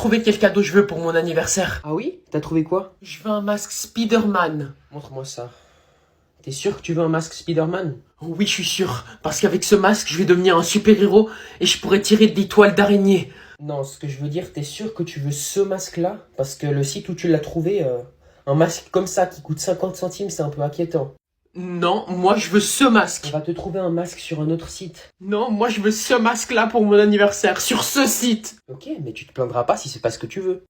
trouvé quel cadeau je veux pour mon anniversaire. Ah oui? T'as trouvé quoi? Je veux un masque Spider-Man. Montre-moi ça. T'es sûr que tu veux un masque Spider-Man? Oui, je suis sûr. Parce qu'avec ce masque, je vais devenir un super-héros et je pourrai tirer des toiles d'araignée. Non, ce que je veux dire, t'es sûr que tu veux ce masque-là? Parce que le site où tu l'as trouvé, un masque comme ça qui coûte 50 centimes, c'est un peu inquiétant. Non, moi je veux ce On masque. va te trouver un masque sur un autre site. Non, moi je veux ce masque-là pour mon anniversaire, sur ce site. Ok, mais tu te plaindras pas si c'est pas ce que tu veux.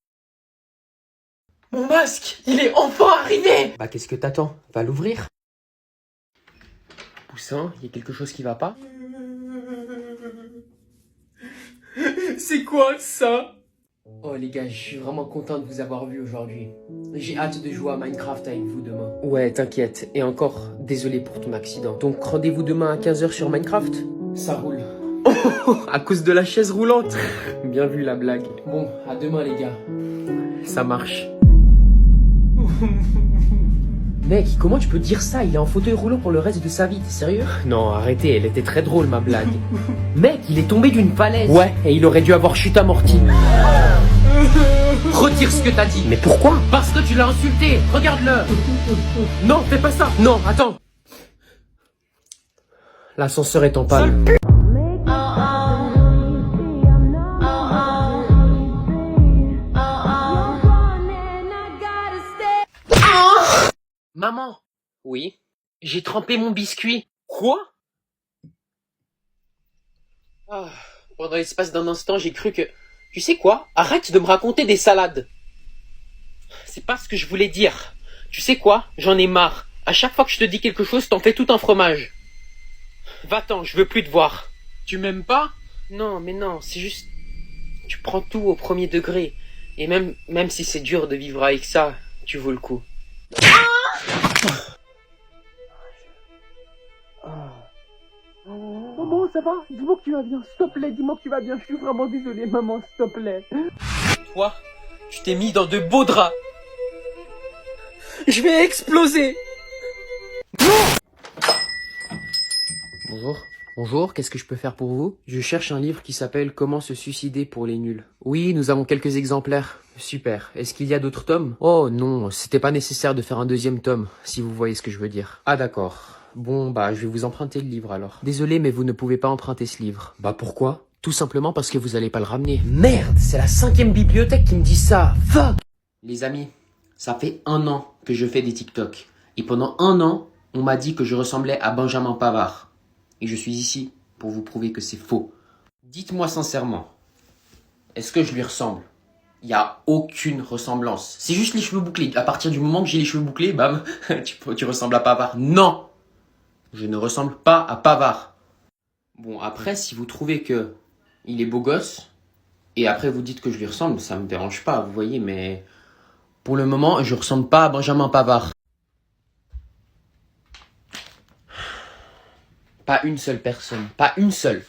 Mon masque, il est enfin arrivé. Bah qu'est-ce que t'attends? Va l'ouvrir. Poussin, il y a quelque chose qui va pas? C'est quoi ça? Oh les gars, je suis vraiment content de vous avoir vu aujourd'hui. J'ai hâte de jouer à Minecraft avec vous demain. Ouais, t'inquiète. Et encore, désolé pour ton accident. Donc rendez-vous demain à 15 h sur Minecraft? Ça roule. Oh, à cause de la chaise roulante. Bien vu la blague. Bon, à demain les gars. Ça marche. Mec, comment tu peux dire ça? Il est en fauteuil roulant pour le reste de sa vie, t'es sérieux? Non, arrêtez, elle était très drôle ma blague. Mec, il est tombé d'une falaise. Ouais, et il aurait dû avoir chute amortie. Retire ce que t'as dit. Mais pourquoi? Parce que tu l'as insulté. Regarde-le. Non, fais pas ça. Non, attends. L'ascenseur est en panne. Maman, Oui. j'ai trempé mon biscuit. Quoi? Ah, pendant l'espace d'un instant, j'ai cru que... Tu sais quoi? Arrête de me raconter des salades. C'est pas ce que je voulais dire. Tu sais quoi? J'en ai marre. À chaque fois que je te dis quelque chose, t'en fais tout un fromage. Va-t'en, je veux plus te voir. Tu m'aimes pas? Non, mais non, c'est juste... Tu prends tout au premier degré. Et même si c'est dur de vivre avec ça, tu vaux le coup. Maman, ça va? Dis-moi que tu vas bien. S'il te plaît, dis-moi que tu vas bien. Je suis vraiment désolé, maman, s'il te plaît. Toi, tu t'es mis dans de beaux draps. Je vais exploser. Bonjour. Bonjour, qu'est-ce que je peux faire pour vous? Je cherche un livre qui s'appelle Comment se suicider pour les nuls. Oui, nous avons quelques exemplaires. Super. Est-ce qu'il y a d'autres tomes? Oh non, c'était pas nécessaire de faire un deuxième tome, si vous voyez ce que je veux dire. Ah d'accord. Bon, bah je vais vous emprunter le livre alors. Désolé, mais vous ne pouvez pas emprunter ce livre. Bah pourquoi? Tout simplement parce que vous allez pas le ramener. Merde, c'est la 5e bibliothèque qui me dit ça. Fuck! Les amis, ça fait 1 an que je fais des TikTok. Et pendant 1 an, on m'a dit que je ressemblais à Benjamin Pavard. Et je suis ici pour vous prouver que c'est faux. Dites-moi sincèrement, est-ce que je lui ressemble? Il n'y a aucune ressemblance. C'est juste les cheveux bouclés. À partir du moment que j'ai les cheveux bouclés, bam, tu ressembles à Pavard. Non! Je ne ressemble pas à Pavard. Bon, après, si vous trouvez que il est beau gosse, et après vous dites que je lui ressemble, ça me dérange pas, vous voyez, mais pour le moment, je ressemble pas à Benjamin Pavard. Pas une seule personne, pas une seule,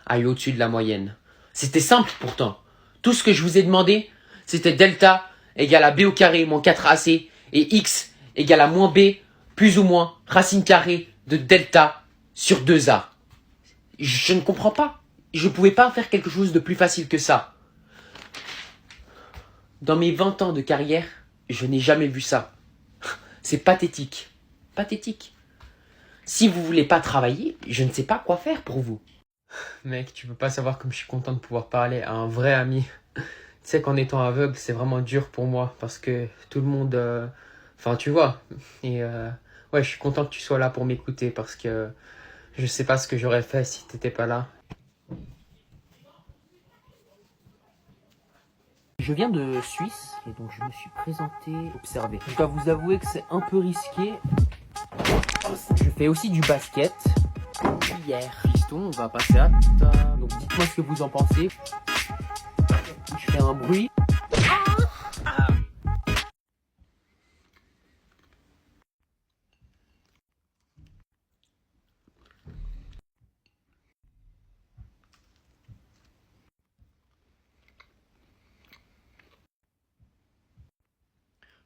a eu au-dessus de la moyenne. C'était simple pourtant. Tout ce que je vous ai demandé, c'était delta égale à b au carré moins 4ac et x égale à moins b plus ou moins racine carrée de delta sur 2a. Je ne comprends pas. Je ne pouvais pas faire quelque chose de plus facile que ça. Dans mes 20 ans de carrière, je n'ai jamais vu ça. C'est pathétique. Pathétique. Si vous voulez pas travailler, je ne sais pas quoi faire pour vous. Mec, tu peux pas savoir comme je suis content de pouvoir parler à un vrai ami. Tu sais qu'en étant aveugle, c'est vraiment dur pour moi parce que tout le monde... Enfin, tu vois. Et ouais, je suis content que tu sois là pour m'écouter parce que je sais pas ce que j'aurais fait si t'étais pas là. Je viens de Suisse et donc je me suis présenté observer. Je dois vous avouer que c'est un peu risqué. Je fais aussi du basket. Hier. Piston, on va passer à ta... Donc dites-moi ce que vous en pensez. Je fais un bruit.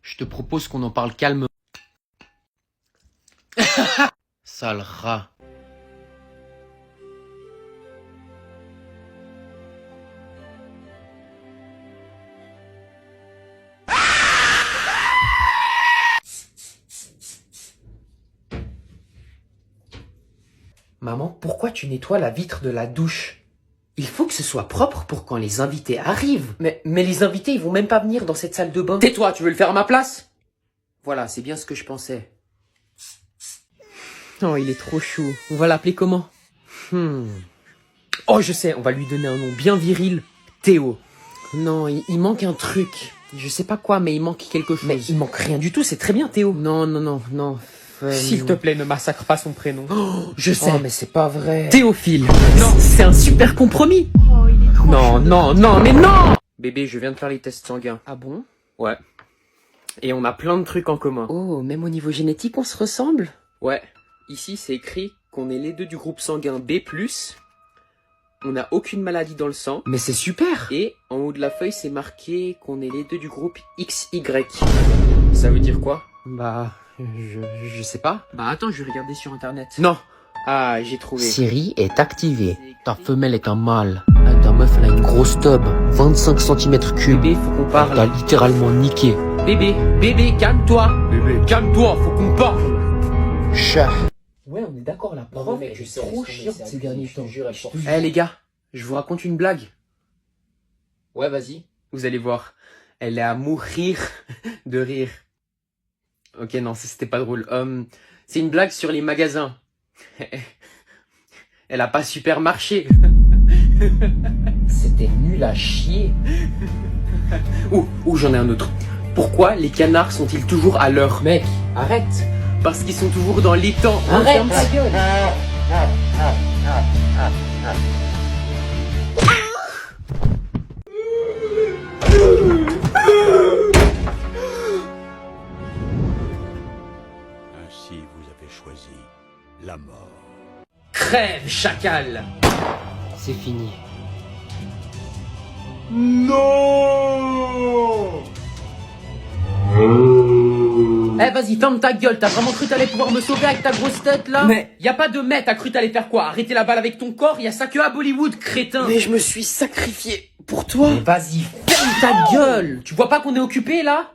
Je te propose qu'on en parle calmement. Sale rat. Maman, pourquoi tu nettoies la vitre de la douche? Il faut que ce soit propre pour quand les invités arrivent. Mais les invités, ils vont même pas venir dans cette salle de bain. Tais-toi, tu veux le faire à ma place? Voilà, c'est bien ce que je pensais. Oh, il est trop chou. On va l'appeler comment? Oh, je sais, on va lui donner un nom bien viril. Théo. Non, il manque un truc. Je sais pas quoi, mais il manque quelque chose. Mais il manque rien du tout, c'est très bien, Théo. Non. S'il te plaît, ne massacre pas son prénom. Oh, je sais. Oh, mais c'est pas vrai. Théophile. Non, c'est un super compromis. Oh, il est trop chou. Non, mais non! Bébé, je viens de faire les tests sanguins. Ah bon? Ouais. Et on a plein de trucs en commun. Oh, même au niveau génétique, on se ressemble? Ouais. Ici, c'est écrit qu'on est les deux du groupe sanguin B+. On n'a aucune maladie dans le sang. Mais c'est super! Et en haut de la feuille, c'est marqué qu'on est les deux du groupe XY. Ça veut dire quoi? Bah, je sais pas. Bah attends, je vais regarder sur internet. Non! Ah, j'ai trouvé. Siri est activée. Ta femelle est un mâle. Ta meuf, elle a une grosse tub. 25 cm3. Bébé, faut qu'on parle. T'as littéralement niqué. Bébé, calme-toi! Bébé, calme-toi, faut qu'on parle! Chat. Ouais, on est d'accord, la Non, prof mais je est sais, trop laisse tomber, chiante c'est ces abusé, derniers je te temps. jure, elle sort. Eh les gars, je vous raconte une blague. Ouais, vas-y. Vous allez voir, elle est à mourir de rire. Ok, non, c'était pas drôle. C'est une blague sur les magasins. Elle a pas super marché. C'était nul à chier. Ou j'en ai un autre. Pourquoi les canards sont-ils toujours à l'heure? Mec, arrête. Parce qu'ils sont toujours dans les temps. Arrête Ferme ta gueule. Ainsi vous avez choisi la mort. Crève, chacal. C'est fini. Non! Eh vas-y, ferme ta gueule, t'as vraiment cru t'allais pouvoir me sauver avec ta grosse tête là? Mais y a pas de mais, t'as cru t'allais faire quoi? Arrêter la balle avec ton corps? Y a ça que à Bollywood, crétin! Mais je me suis sacrifié pour toi. Mais vas-y, ferme ta gueule! Tu vois pas qu'on est occupé là?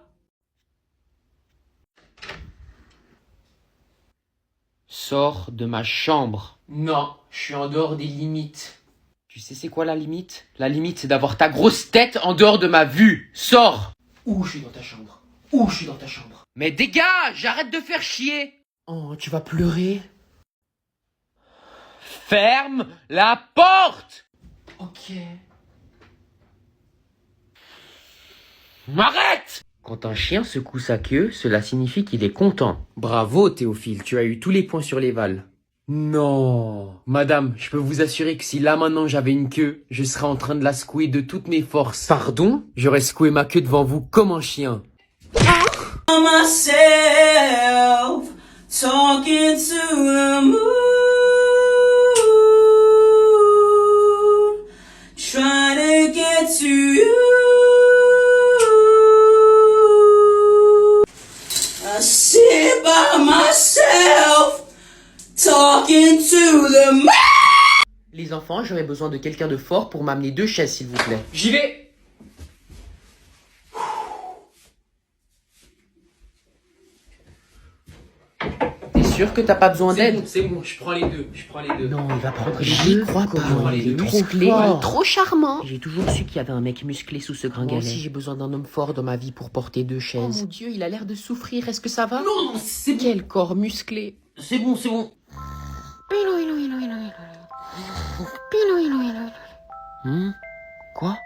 Sors de ma chambre. Non, je suis en dehors des limites. Tu sais c'est quoi la limite? La limite c'est d'avoir ta grosse tête en dehors de ma vue. Sors! Ou je suis dans ta chambre. Ou je suis dans ta chambre. Mais dégage, arrête de faire chier. Oh, tu vas pleurer? Ferme la porte. Ok. Arrête. Quand un chien secoue sa queue, cela signifie qu'il est content. Bravo Théophile, tu as eu tous les points sur les vals. Non. Madame, je peux vous assurer que si là maintenant j'avais une queue, je serais en train de la secouer de toutes mes forces. Pardon? J'aurais secoué ma queue devant vous comme un chien. Myself talking to the moon, trying to get to you. I sit by myself talking to the moon. Les enfants, j'aurais besoin de quelqu'un de fort pour m'amener 2 chaises s'il vous plaît. J'y vais. Sûr que t'as pas besoin d'aide? C'est bon, je prends les deux. Non, il va prendre les J'y deux. crois pas. Comment Il est trop musclé, fort. il est trop charmant. J'ai toujours su qu'il y avait un mec musclé sous ce gringalet. Moi aussi, j'ai besoin d'un homme fort dans ma vie pour porter 2 Oh chaises. mon Dieu, il a l'air de souffrir. Est-ce que ça va? Non, c'est bon. Quel corps musclé. C'est bon, c'est bon. Quoi?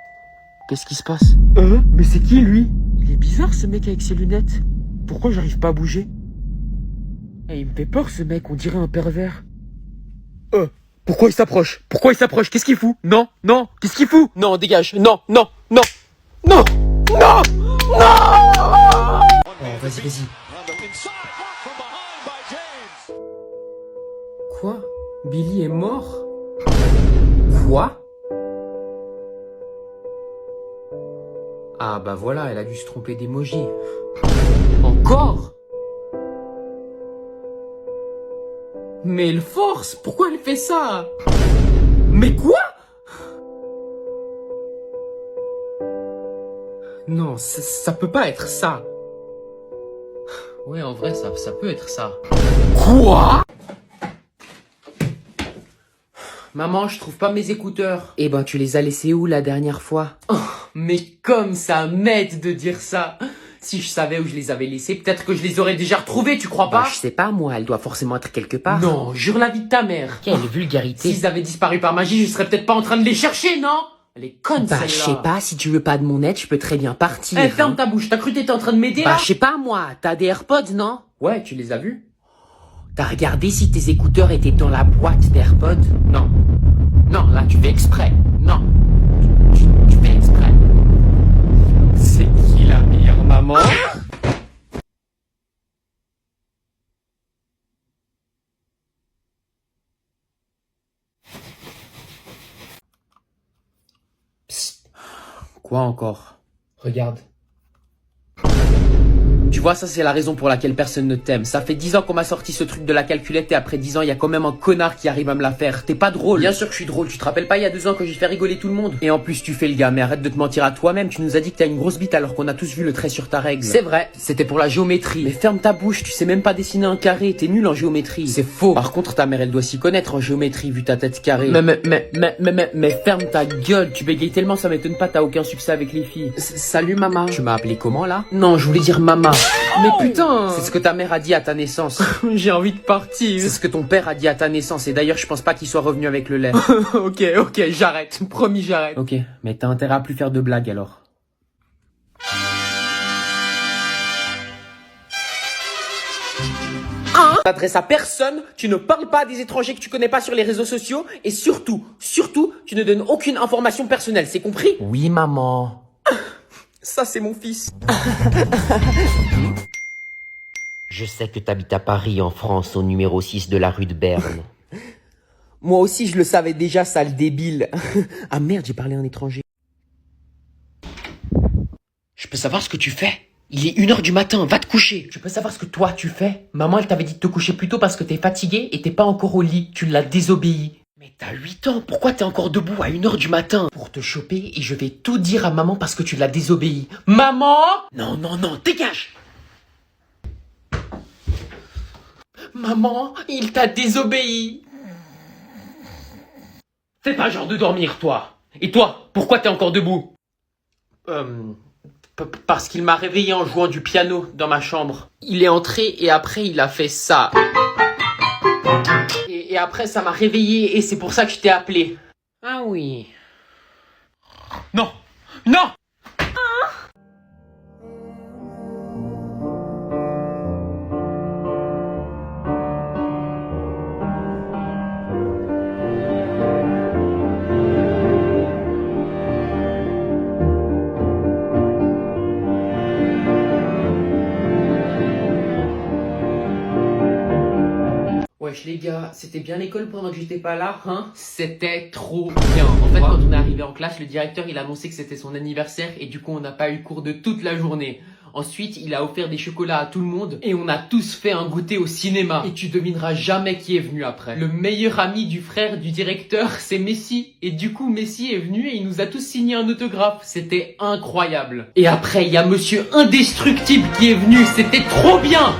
Qu'est-ce qui se passe? Mais c'est qui lui? Il est bizarre ce mec avec ses lunettes. Pourquoi j'arrive pas à bouger? Il me fait peur ce mec, on dirait un pervers. Pourquoi il s'approche? Qu'est-ce qu'il fout? Non, qu'est-ce qu'il fout? Non, dégage, non. Oh, vas-y. Quoi? Billy est mort? Quoi? Ah bah voilà, elle a dû se tromper d'emoji. Encore? Mais elle force! Pourquoi elle fait ça? Mais quoi? Non, ça peut pas être ça. Ouais, en vrai, ça peut être ça. Quoi? Maman, je trouve pas mes écouteurs. Eh ben, tu les as laissés où la dernière fois? Oh, mais comme ça m'aide de dire ça. Si je savais où je les avais laissés, peut-être que je les aurais déjà retrouvés, tu crois pas? Je sais pas, moi, elle doit forcément être quelque part. Non, jure la vie de ta mère. Quelle vulgarité. S'ils avaient disparu par magie, je serais peut-être pas en train de les chercher, non? Elle est conne, Bah, celle-là. je sais pas, si tu veux pas de mon aide, je peux très bien partir. Eh, ferme ta bouche, t'as cru que t'étais en train de m'aider, là? Bah, je sais pas, moi, t'as des AirPods, non? Ouais, tu les as vus? T'as regardé si tes écouteurs étaient dans la boîte d'AirPods? Non. Non, là, tu fais exprès. Non. Tu fais exprès. C'est qui la meilleure maman? Quoi encore? Regarde. Tu vois, ça c'est la raison pour laquelle personne ne t'aime. Ça fait 10 ans qu'on m'a sorti ce truc de la calculette et après 10 ans, il y a quand même un connard qui arrive à me la faire. T'es pas drôle. Bien sûr que je suis drôle. Tu te rappelles pas il y a 2 ans que j'ai fait rigoler tout le monde? Et en plus, tu fais le gars, mais arrête de te mentir à toi-même. Tu nous as dit que t'as une grosse bite alors qu'on a tous vu le trait sur ta règle. C'est vrai, c'était pour la géométrie. Mais ferme ta bouche, tu sais même pas dessiner un carré. T'es nul en géométrie. C'est faux. Par contre, ta mère, elle doit s'y connaître en géométrie vu ta tête carrée. Mais ferme ta gueule. Tu bégayes tellement, ça m'étonne pas, t'as aucun succès avec les filles. Salut maman. Tu m'as appelé comment là? Non, je voulais dire maman. Mais putain! C'est ce que ta mère a dit à ta naissance. J'ai envie de partir. C'est ce que ton père a dit à ta naissance. Et d'ailleurs, je pense pas qu'il soit revenu avec le lait. Ok, j'arrête. Promis, j'arrête. Ok, mais t'as intérêt à plus faire de blagues alors. T'adresses à personne, tu ne parles pas à des étrangers que tu connais pas sur les réseaux sociaux. Et surtout, tu ne donnes aucune information personnelle. C'est compris? Oui, maman. Ça, c'est mon fils. Je sais que t'habites à Paris, en France, au numéro 6 de la rue de Berne. Moi aussi, je le savais déjà, sale débile. Ah merde, j'ai parlé à un étranger. Je peux savoir ce que tu fais? Il est 1h du matin, va te coucher. Je peux savoir ce que toi tu fais? Maman, elle t'avait dit de te coucher plus tôt parce que t'es fatigué et t'es pas encore au lit. Tu l'as désobéi. Mais t'as 8 ans, pourquoi t'es encore debout à 1h du matin? Pour te choper et je vais tout dire à maman parce que tu l'as désobéi. Maman! Non, dégage! Maman, il t'a désobéi. Fais pas genre de dormir, toi. Et toi, pourquoi t'es encore debout? Parce qu'il m'a réveillé en jouant du piano dans ma chambre. Il est entré et après il a fait ça. Et après ça m'a réveillé et c'est pour ça que je t'ai appelé. Ah oui. Non! Wesh les gars, c'était bien l'école pendant que j'étais pas là, hein? C'était trop bien. En fait, quand on est arrivé en classe, le directeur il a annoncé que c'était son anniversaire et du coup on n'a pas eu cours de toute la journée. Ensuite, il a offert des chocolats à tout le monde et on a tous fait un goûter au cinéma. Et tu devineras jamais qui est venu après. Le meilleur ami du frère du directeur, c'est Messi. Et du coup, Messi est venu et il nous a tous signé un autographe. C'était incroyable. Et après, il y a Monsieur Indestructible qui est venu. C'était trop bien.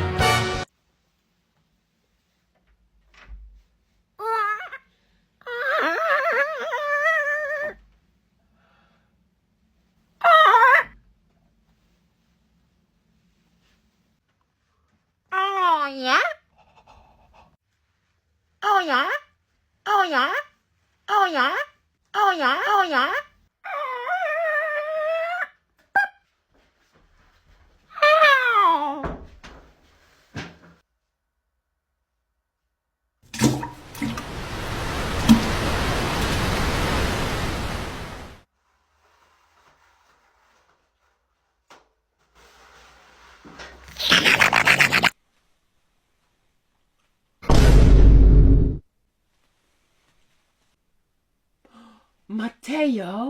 Matteo?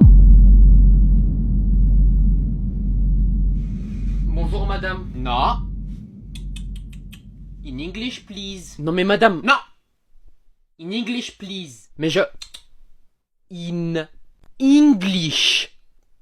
Bonjour madame. Non. In English please. Non mais madame. Non. In English please. Mais je... In English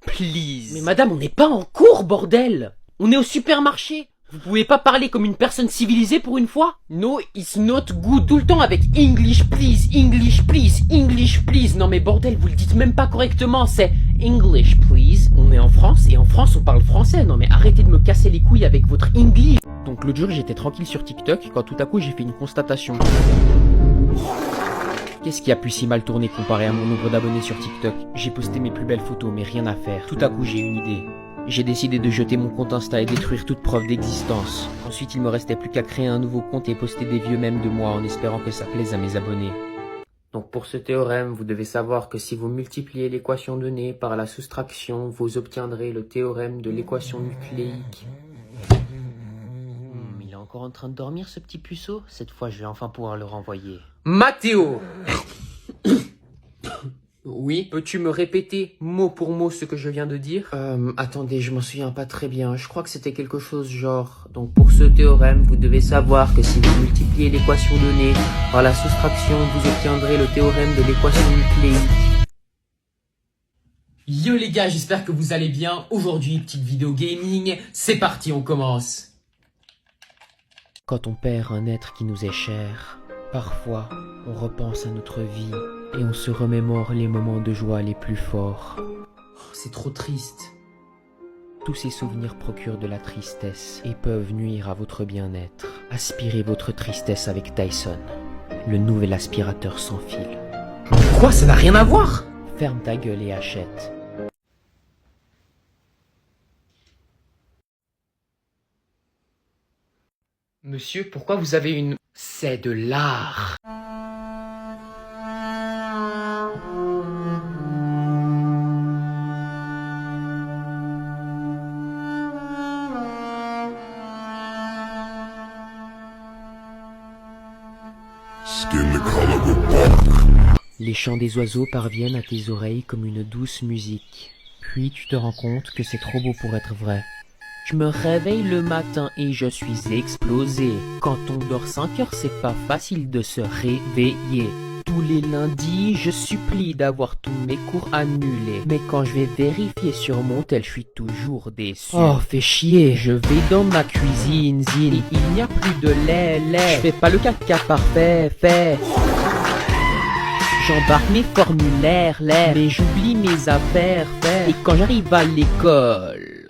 please. Mais madame, on n'est pas en cours, bordel. On est au supermarché. Vous pouvez pas parler comme une personne civilisée pour une fois? No, it's not good. Tout le temps avec English please, English please, English please. Non mais bordel, vous le dites même pas correctement, c'est English please. On est en France et en France on parle français. Non mais arrêtez de me casser les couilles avec votre English. Donc l'autre jour j'étais tranquille sur TikTok quand tout à coup j'ai fait une constatation. Qu'est-ce qui a pu si mal tourner comparé à mon nombre d'abonnés sur TikTok? J'ai posté mes plus belles photos mais rien à faire. Tout à coup j'ai une idée. J'ai décidé de jeter mon compte Insta et détruire toute preuve d'existence. Ensuite, il me restait plus qu'à créer un nouveau compte et poster des vieux mèmes de moi en espérant que ça plaise à mes abonnés. Donc pour ce théorème, vous devez savoir que si vous multipliez l'équation donnée par la soustraction, vous obtiendrez le théorème de l'équation nucléique. Il est encore en train de dormir ce petit puceau? Cette fois, je vais enfin pouvoir le renvoyer. Mathéo! Oui, peux-tu me répéter mot pour mot ce que je viens de dire? Attendez, je m'en souviens pas très bien. Je crois que c'était quelque chose genre... Donc pour ce théorème, vous devez savoir que si vous multipliez l'équation donnée par la soustraction, vous obtiendrez le théorème de l'équation nucléique. Yo les gars, j'espère que vous allez bien. Aujourd'hui, petite vidéo gaming. C'est parti, on commence. Quand on perd un être qui nous est cher, parfois, on repense à notre vie et on se remémore les moments de joie les plus forts. C'est trop triste. Tous ces souvenirs procurent de la tristesse et peuvent nuire à votre bien-être. Aspirez votre tristesse avec Dyson, le nouvel aspirateur sans fil. Quoi, ça n'a rien à voir? Ferme ta gueule et achète. Monsieur, pourquoi vous avez une... C'est de l'art. Les chants des oiseaux parviennent à tes oreilles comme une douce musique. Puis tu te rends compte que c'est trop beau pour être vrai. Je me réveille le matin et je suis explosé. Quand on dort 5 heures, c'est pas facile de se réveiller. Tous les lundis, je supplie d'avoir tous mes cours annulés. Mais quand je vais vérifier sur mon tel, je suis toujours déçu. Oh, fais chier. Je vais dans ma cuisine, zine. Et il n'y a plus de lait. Je fais pas le caca parfait, fait. J'embarque mes formulaires, mais j'oublie mes affaires, fait. Et quand j'arrive à l'école...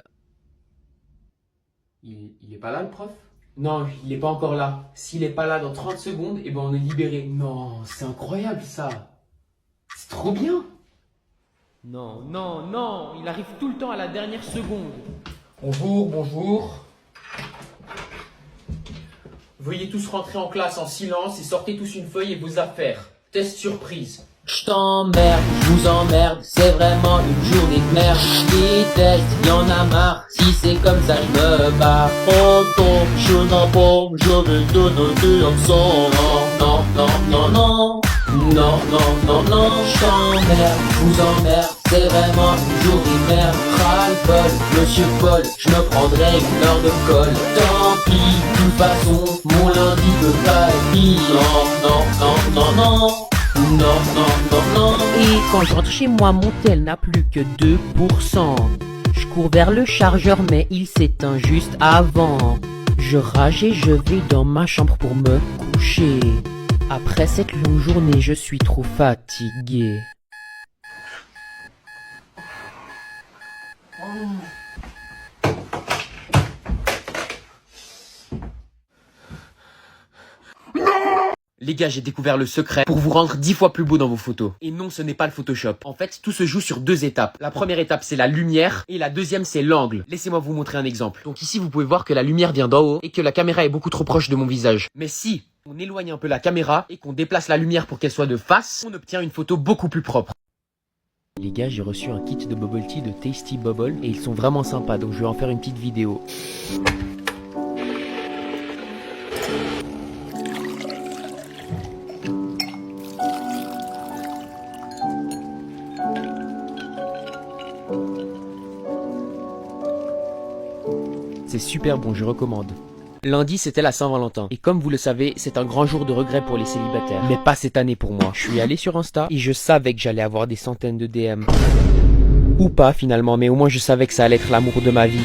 Il est pas là, le prof? Non, il est pas encore là. S'il est pas là dans 30 secondes, eh ben on est libéré. Non, c'est incroyable ça. C'est trop bien. Non, non, non, il arrive tout le temps à la dernière seconde. Bonjour, bonjour. Veuillez tous rentrer en classe en silence et sortez tous une feuille et vos affaires. Test surprise. Je t'emmerde, je vous emmerde, c'est vraiment une journée de merde. Les tests, y'en a marre, si c'est comme ça je me barre. Oh non, je n'en peux, je vais te noter un sang. Non, non, non, non, non, non, non, non, je t'emmerde, je vous emmerde, c'est vraiment une journée de merde. Ras-le-bol, monsieur Paul, je me prendrai une heure de colle. Tant pis, de toute façon, mon lundi peut pas être mis. Non, non, non, non, non. Non, non, non, non. Et quand je rentre chez moi, mon tel n'a plus que 2%. Je cours vers le chargeur, mais il s'éteint juste avant. Je rage et je vais dans ma chambre pour me coucher. Après cette longue journée, je suis trop fatigué. Les gars, j'ai découvert le secret pour vous rendre 10 fois plus beau dans vos photos. Et non, ce n'est pas le Photoshop. En fait, tout se joue sur 2 étapes. La première étape, c'est la lumière et la deuxième, c'est l'angle. Laissez-moi vous montrer un exemple. Donc ici, vous pouvez voir que la lumière vient d'en haut et que la caméra est beaucoup trop proche de mon visage. Mais si on éloigne un peu la caméra et qu'on déplace la lumière pour qu'elle soit de face, on obtient une photo beaucoup plus propre. Les gars, j'ai reçu un kit de bubble tea de Tasty Bubble et ils sont vraiment sympas, donc je vais en faire une petite vidéo. C'est super bon, je recommande. Lundi, c'était la Saint-Valentin. Et comme vous le savez, c'est un grand jour de regret pour les célibataires. Mais pas cette année pour moi. Je suis allé sur Insta et je savais que j'allais avoir des centaines de DM. Ou pas finalement, mais au moins je savais que ça allait être l'amour de ma vie.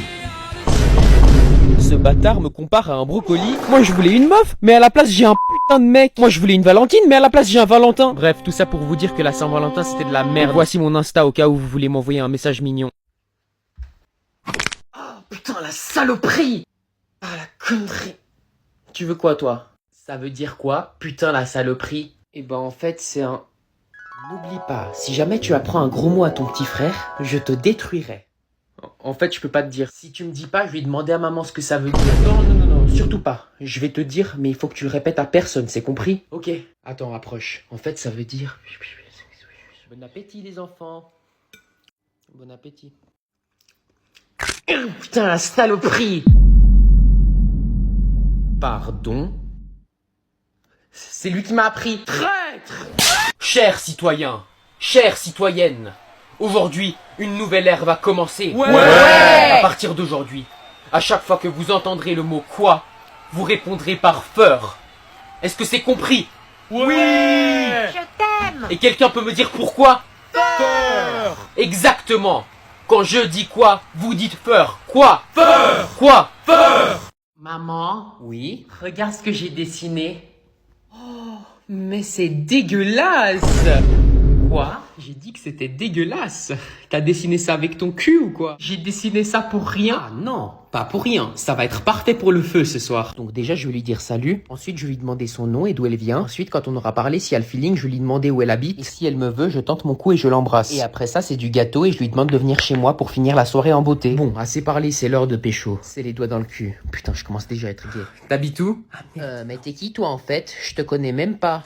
Ce ce bâtard me compare à un brocoli. Moi je voulais une meuf, mais à la place j'ai un putain de mec. Moi je voulais une Valentine, mais à la place j'ai un Valentin. Bref, tout ça pour vous dire que la Saint-Valentin c'était de la merde. Voici mon Insta au cas où vous voulez m'envoyer un message mignon. Putain, la saloperie! Ah, la connerie! Tu veux quoi toi? Ça veut dire quoi? Putain la saloperie. Eh ben en fait c'est un... N'oublie pas, si jamais tu apprends un gros mot à ton petit frère, je te détruirai. En fait, je peux pas te dire. Si tu me dis pas, je vais demander à maman ce que ça veut dire. Non, surtout pas. Je vais te dire, mais il faut que tu le répètes à personne, c'est compris? Ok. Attends, rapproche. En fait, ça veut dire... Bon appétit, les enfants. Bon appétit. Putain, la saloperie! Pardon? C'est lui qui m'a appris. Traître! Chers citoyens, chères citoyennes, aujourd'hui, une nouvelle ère va commencer. Ouais! À partir d'aujourd'hui, à chaque fois que vous entendrez le mot quoi, vous répondrez par feur. Est-ce que c'est compris? Oui! Je t'aime. Et quelqu'un peut me dire pourquoi? Feur! Exactement. Quand je dis quoi, vous dites feur. Quoi? Feur! Quoi? Feur! Maman, Oui? regarde ce que j'ai dessiné. Oh, mais c'est dégueulasse! Quoi? J'ai dit que c'était dégueulasse. T'as dessiné ça avec ton cul ou quoi? J'ai dessiné ça pour rien. Ah non, pas pour rien. Ça va être parfait pour le feu ce soir. Donc déjà, je vais lui dire salut. Ensuite, je vais lui demander son nom et d'où elle vient. Ensuite, quand on aura parlé, si elle a le feeling, je vais lui demander où elle habite. Et si elle me veut, je tente mon coup et je l'embrasse. Et après ça, c'est du gâteau et je lui demande de venir chez moi pour finir la soirée en beauté. Bon, assez parlé, c'est l'heure de pécho. C'est les doigts dans le cul. Putain, je commence déjà à être gay. T'habites où? Mais t'es qui toi en fait? Je te connais même pas.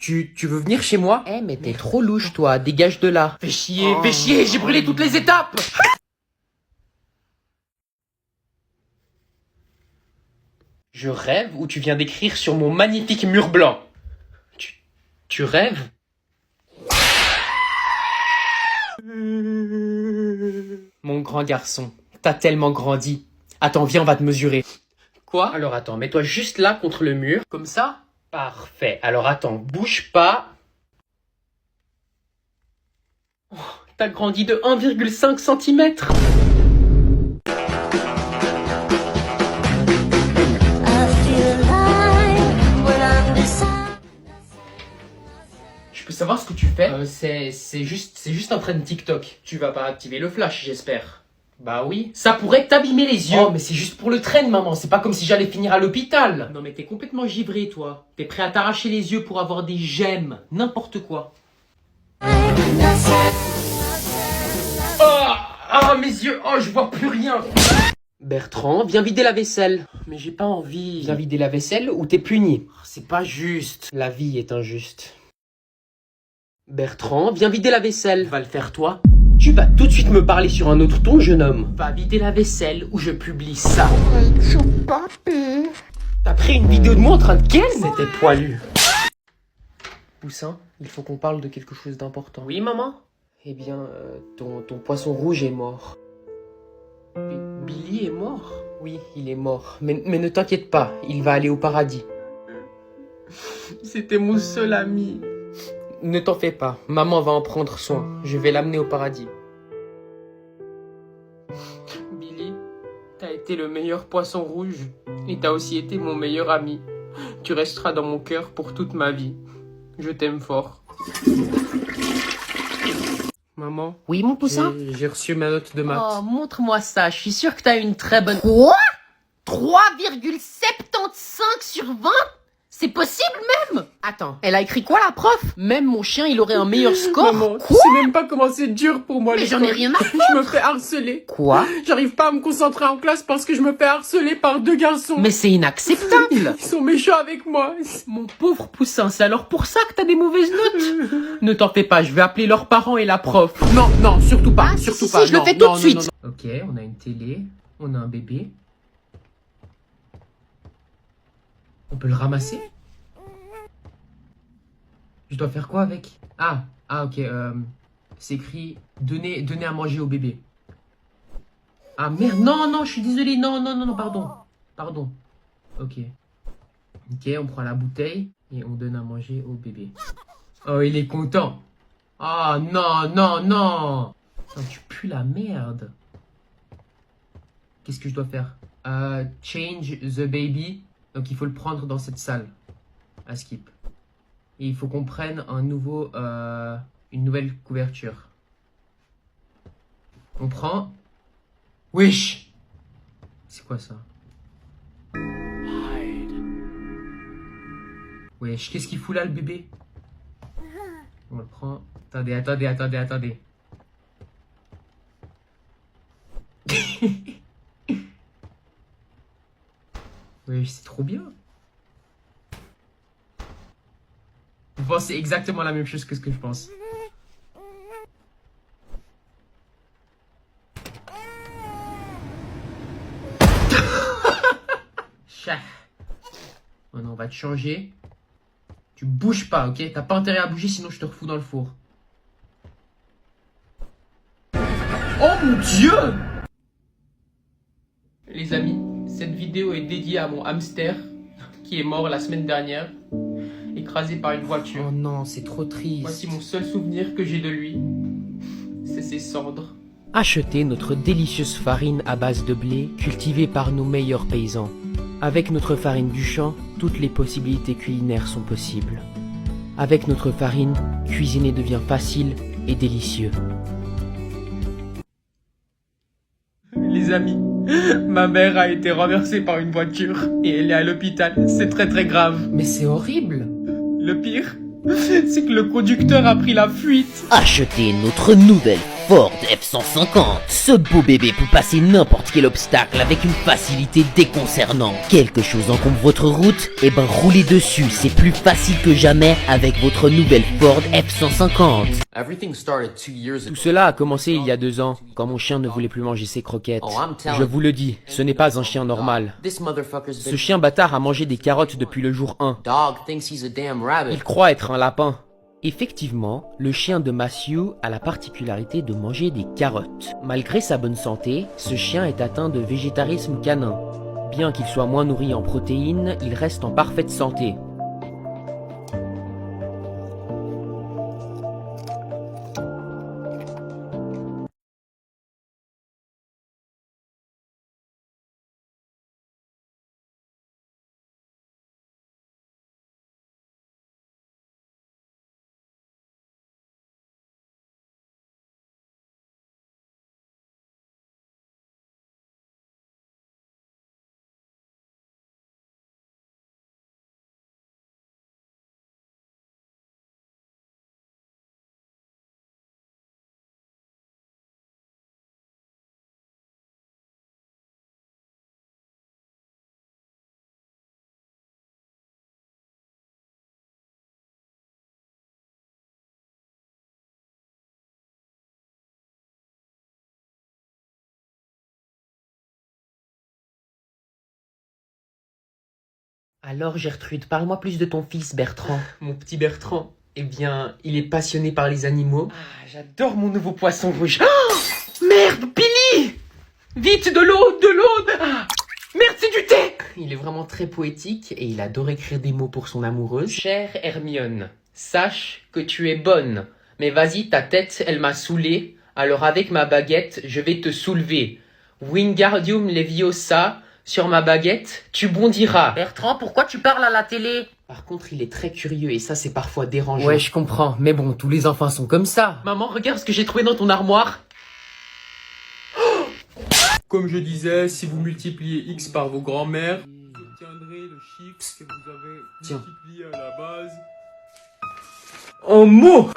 Tu veux venir chez moi? Eh, mais t'es trop louche toi, dégage de là. Fais chier, j'ai brûlé toutes les étapes! Je rêve ou tu viens d'écrire sur mon magnifique mur blanc? Tu rêves? Mon grand garçon, t'as tellement grandi. Attends, viens, on va te mesurer. Quoi? Alors attends, mets-toi juste là contre le mur. Comme ça? Parfait. Alors attends, bouge pas. T'as grandi de 1,5 cm. Je peux savoir ce que tu fais? C'est juste un train de TikTok. Tu vas pas activer le flash, j'espère. Bah oui. Ça pourrait t'abîmer les yeux. Oh, mais c'est juste pour le train, maman. C'est pas comme si j'allais finir à l'hôpital. Non, mais t'es complètement givré, toi. T'es prêt à t'arracher les yeux pour avoir des gemmes. N'importe quoi. Ah, mes yeux. Oh, je vois plus rien. Bertrand, viens vider la vaisselle. Mais j'ai pas envie. Viens vider la vaisselle ou t'es puni. C'est pas juste. La vie est injuste. Bertrand, viens vider la vaisselle. Va le faire toi. Tu vas tout de suite me parler sur un autre ton, jeune homme. Va vider la vaisselle ou je publie ça. T'as pris une vidéo de moi en train de ken? C'était poilu. Poussin, il faut qu'on parle de quelque chose d'important. Oui, maman? Eh bien, ton poisson rouge est mort. Billy est mort? Oui, il est mort. Mais ne t'inquiète pas, il va aller au paradis. C'était mon seul ami. Ne t'en fais pas, maman va en prendre soin. Je vais l'amener au paradis. Billy, t'as été le meilleur poisson rouge. Et t'as aussi été mon meilleur ami. Tu resteras dans mon cœur pour toute ma vie. Je t'aime fort. Maman? Oui, mon poussin? J'ai reçu ma note de maths. Oh, montre-moi ça. Je suis sûre que t'as une très bonne... Quoi? 3,75 sur 20? C'est possible même? Attends. Elle a écrit quoi la prof? Même mon chien, il aurait un meilleur score. Maman, tu sais même pas comment c'est dur pour moi. Mais j'en ai rien à Je me fais harceler. Quoi? J'arrive pas à me concentrer en classe parce que je me fais harceler par 2 garçons. Mais c'est inacceptable. Ils sont méchants avec moi. Mon pauvre poussin, c'est alors pour ça que t'as des mauvaises notes? Ne t'en fais pas, je vais appeler leurs parents et la prof. Non, surtout pas. Ah, surtout si, pas. je le fais tout de suite. Ok, on a une télé, on a un bébé. On peut le ramasser? Je dois faire quoi avec? Ah, ok, c'est écrit donner à manger au bébé. Ah merde, non, je suis désolé, non, pardon. Ok, on prend la bouteille et on donne à manger au bébé. Oh, il est content. Ah non. Putain, tu pues la merde. Qu'est-ce que je dois faire? Change the baby. Donc il faut le prendre dans cette salle. À skip. Et il faut qu'on prenne une nouvelle couverture. On prend. Wesh! C'est quoi ça? Wesh, qu'est-ce qu'il fout là le bébé? On le prend. Attendez. Oui, c'est trop bien. Vous pensez exactement la même chose que ce que je pense. Chat. Maintenant, on va te changer. Tu bouges pas, ok? T'as pas intérêt à bouger, sinon je te refous dans le four. Oh mon Dieu! Les amis, cette vidéo est dédiée à mon hamster qui est mort la semaine dernière, écrasé par une voiture. Oh non, c'est trop triste. Voici mon seul souvenir que j'ai de lui. C'est ses cendres. Achetez notre délicieuse farine à base de blé cultivée par nos meilleurs paysans. Avec notre farine du champ, toutes les possibilités culinaires sont possibles. Avec notre farine, cuisiner devient facile et délicieux. Les amis, ma mère a été renversée par une voiture et elle est à l'hôpital. C'est très très grave. Mais c'est horrible. Le pire, c'est que le conducteur a pris la fuite. Achetez notre nouvelle Ford F-150. Ce beau bébé peut passer n'importe quel obstacle avec une facilité déconcernante. Quelque chose encombre votre route, et ben roulez dessus, c'est plus facile que jamais avec votre nouvelle Ford F-150. Tout cela a commencé il y a 2 ans, quand mon chien ne voulait plus manger ses croquettes. Je vous le dis, ce n'est pas un chien normal. Ce chien bâtard a mangé des carottes depuis le jour 1. Il croit être un lapin. Effectivement, le chien de Matthew a la particularité de manger des carottes. Malgré sa bonne santé, ce chien est atteint de végétarisme canin. Bien qu'il soit moins nourri en protéines, il reste en parfaite santé. Alors Gertrude, parle-moi plus de ton fils Bertrand. Mon petit Bertrand, eh bien, il est passionné par les animaux. Ah, j'adore mon nouveau poisson rouge. Oh, merde, Billy! Vite, de l'eau! Ah, merde, c'est du thé! Il est vraiment très poétique et il adore écrire des mots pour son amoureuse. Chère Hermione, sache que tu es bonne, mais vas-y, ta tête, elle m'a saoulé, alors avec ma baguette, je vais te soulever. Wingardium Leviosa, sur ma baguette, tu bondiras. Bertrand, pourquoi tu parles à la télé? Par contre, il est très curieux et ça, c'est parfois dérangeant. Ouais, je comprends. Mais bon, tous les enfants sont comme ça. Maman, regarde ce que j'ai trouvé dans ton armoire. Comme je disais, si vous multipliez x par vos grands-mères, vous obtiendrez le chiffre que vous avez multiplié à la base. En mots!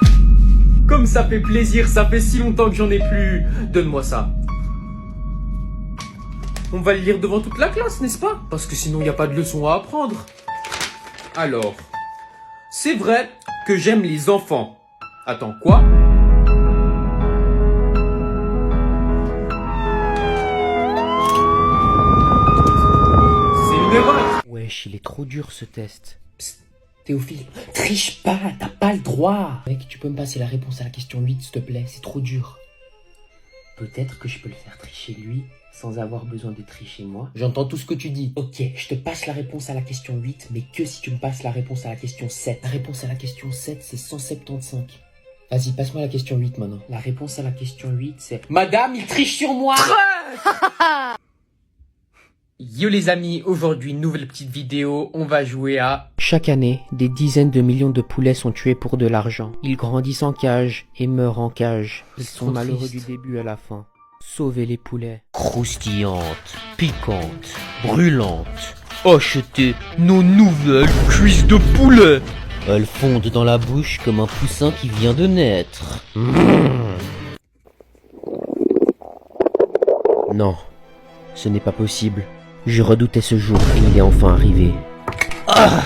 Comme ça fait plaisir, ça fait si longtemps que j'en ai plus. Donne-moi ça. On va le lire devant toute la classe, n'est-ce pas? Parce que sinon, il n'y a pas de leçon à apprendre. Alors, c'est vrai que j'aime les enfants. Attends, quoi? C'est une erreur. Wesh, il est trop dur ce test. Théophile, triche pas, t'as pas le droit. Mec, tu peux me passer la réponse à la question 8, s'il te plaît, c'est trop dur. Peut-être que je peux le faire tricher lui, sans avoir besoin de tricher moi. J'entends tout ce que tu dis. Ok, je te passe la réponse à la question 8, mais que si tu me passes la réponse à la question 7. La réponse à la question 7, c'est 175. Vas-y, passe-moi la question 8 maintenant. La réponse à la question 8, c'est... Madame, il triche sur moi. Yo les amis, aujourd'hui nouvelle petite vidéo, on va jouer à... Chaque année, des dizaines de millions de poulets sont tués pour de l'argent. Ils grandissent en cage et meurent en cage. Ils sont malheureux du début à la fin. Sauvez les poulets. Croustillantes, piquantes, brûlantes. Achetez nos nouvelles cuisses de poulet. Elles fondent dans la bouche comme un poussin qui vient de naître. Non, ce n'est pas possible. Je redoutais ce jour et il est enfin arrivé.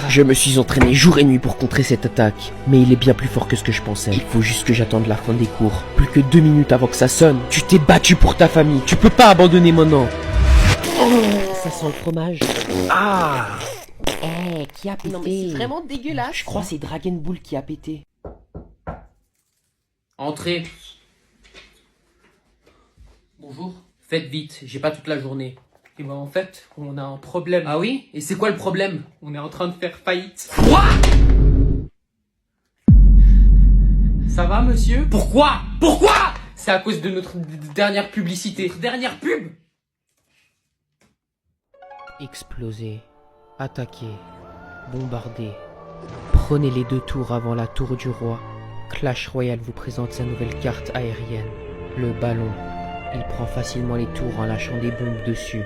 Je me suis entraîné jour et nuit pour contrer cette attaque, mais il est bien plus fort que ce que je pensais. Il faut juste que j'attende la fin des cours. Plus que 2 minutes avant que ça sonne. Tu t'es battu pour ta famille, tu peux pas abandonner maintenant. Ça sent le fromage. Qui a pété? Non mais c'est vraiment dégueulasse. Je crois que c'est Dragon Ball qui a pété. Entrez. Bonjour. Faites vite, j'ai pas toute la journée. Et ben en fait, on a un problème. Ah oui? Et c'est quoi le problème? On est en train de faire faillite. Quoi? Ça va monsieur? Pourquoi? Pourquoi? C'est à cause de notre dernière publicité. Notre dernière pub? Exploser, attaquer, bombarder. Prenez les 2 tours avant la tour du roi. Clash Royale vous présente sa nouvelle carte aérienne. Le ballon. Il prend facilement les tours en lâchant des bombes dessus.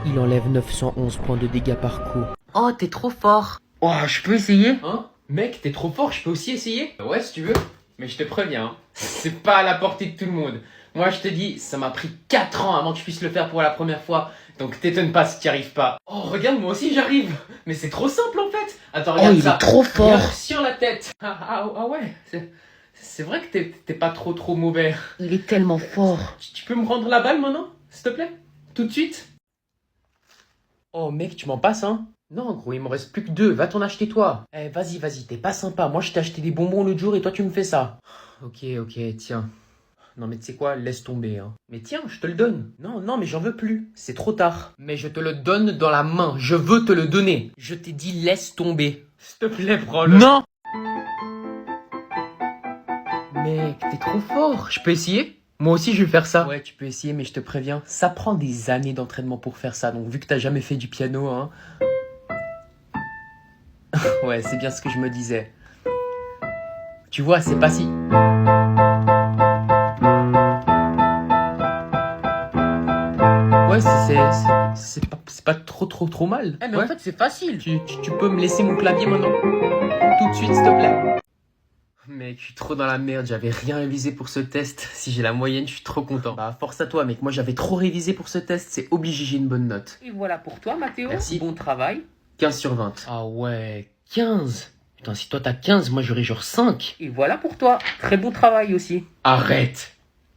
Il enlève 911 points de dégâts par coup. Oh, t'es trop fort. Oh, je peux essayer? Hein? Mec, t'es trop fort, je peux aussi essayer? Ouais, si tu veux. Mais je te préviens, hein, c'est pas à la portée de tout le monde. Moi, je te dis, ça m'a pris 4 ans avant que je puisse le faire pour la première fois. Donc t'étonnes pas si t'y arrives pas. Oh, regarde, moi aussi j'arrive. Mais c'est trop simple en fait. Attends, regarde ça. Il est trop fort. Regarde, sur la tête. Ah ouais, c'est vrai que t'es pas trop mauvais. Il est tellement fort. Tu peux me rendre la balle maintenant, s'il te plaît? Tout de suite? Oh mec, tu m'en passes, hein? Non, gros, il m'en reste plus que 2. Va t'en acheter toi. Eh, vas-y, t'es pas sympa. Moi, je t'ai acheté des bonbons l'autre jour et toi, tu me fais ça. Ok, tiens. Non, mais tu sais quoi? Laisse tomber, hein. Mais tiens, je te le donne. Non, mais j'en veux plus. C'est trop tard. Mais je te le donne dans la main. Je veux te le donner. Je t'ai dit laisse tomber. S'il te plaît, prends-le. Non! Mec, t'es trop fort. Je peux essayer? Moi aussi, je vais faire ça. Ouais, tu peux essayer, mais je te préviens, ça prend des années d'entraînement pour faire ça. Donc, vu que t'as jamais fait du piano, hein... ouais, c'est bien ce que je me disais. Tu vois, c'est pas si... Ouais, c'est pas trop mal. Eh mais Ouais. en fait, c'est facile. Tu peux me laisser mon clavier maintenant? Tout de suite, s'il te plaît. Mec, je suis trop dans la merde, j'avais rien révisé pour ce test. Si j'ai la moyenne, je suis trop content. Bah, force à toi, mec. Moi, j'avais trop révisé pour ce test, c'est obligé, j'ai une bonne note. Et voilà pour toi, Mathéo. Merci. Bon travail. 15 sur 20. Ah ouais, 15. Putain, si toi t'as 15, moi j'aurais genre 5. Et voilà pour toi. Très bon travail aussi.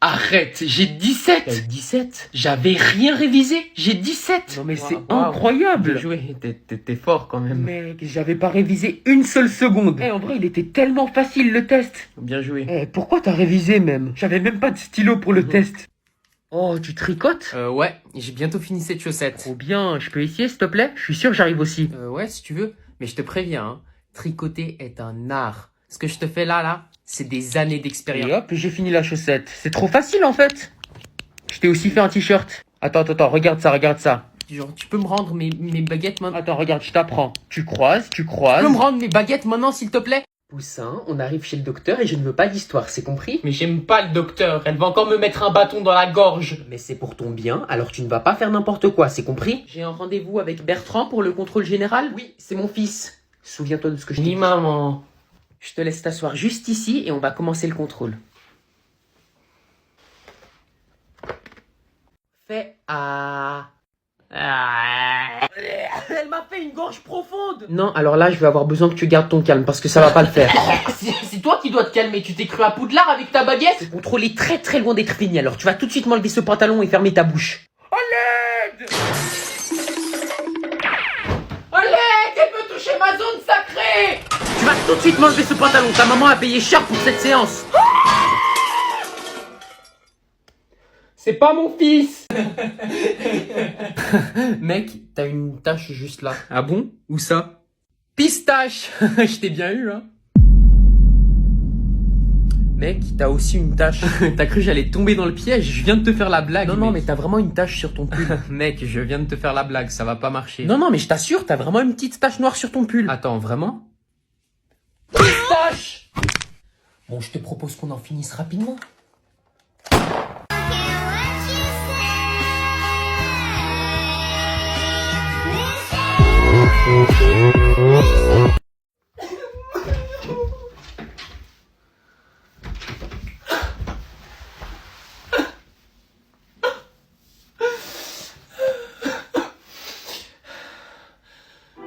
Arrête, j'ai 17. T'as 17? J'avais rien révisé, j'ai 17. Non mais c'est Waouh. incroyable. Bien joué, t'es fort quand même. Mec, j'avais pas révisé une seule seconde. En vrai, il était tellement facile le test. Bien joué. Pourquoi t'as révisé même? J'avais même pas de stylo pour le test. Oh, tu tricotes? Ouais, j'ai bientôt fini cette chaussette. Trop bien, je peux essayer s'il te plaît? Je suis sûr que j'arrive aussi. Ouais, si tu veux. Mais je te préviens, hein, tricoter est un art. Ce que je te fais là, c'est des années d'expérience. Et hop, j'ai fini la chaussette. C'est trop facile en fait. Je t'ai aussi fait un t-shirt. Attends, regarde ça. Genre, tu peux me rendre mes baguettes maintenant? Attends, regarde, je t'apprends. Tu croises. Tu peux me rendre mes baguettes maintenant, s'il te plaît? Poussin, on arrive chez le docteur et je ne veux pas d'histoire, c'est compris? Mais j'aime pas le docteur, elle va encore me mettre un bâton dans la gorge. Mais c'est pour ton bien, alors tu ne vas pas faire n'importe quoi, c'est compris? J'ai un rendez-vous avec Bertrand pour le contrôle général? Oui, c'est mon fils. Souviens-toi de ce que je t'ai dit. Maman. Je te laisse t'asseoir juste ici et on va commencer le contrôle. Fais à... Elle m'a fait une gorge profonde. Non, alors là, je vais avoir besoin que tu gardes ton calme parce que ça va pas le faire. C'est toi qui dois te calmer. Tu t'es cru à Poudlard avec ta baguette? Ce contrôle est très loin d'être fini, alors tu vas tout de suite m'enlever ce pantalon et fermer ta bouche. À l'aide! Elle peut toucher ma zone sacrée! Tu vas tout de suite m'enlever ce pantalon, ta maman a payé cher pour cette séance. C'est pas mon fils. Mec, t'as une tache juste là. Ah bon? Où ça? Pistache. Je t'ai bien eu, hein. Mec, t'as aussi une tache. T'as cru que j'allais tomber dans le piège? Je viens de te faire la blague. Non, mais t'as vraiment une tache sur ton pull. Mec, je viens de te faire la blague, ça va pas marcher. Non, mais je t'assure, t'as vraiment une petite tache noire sur ton pull. Attends, vraiment? Pistache! Bon, je te propose qu'on en finisse rapidement.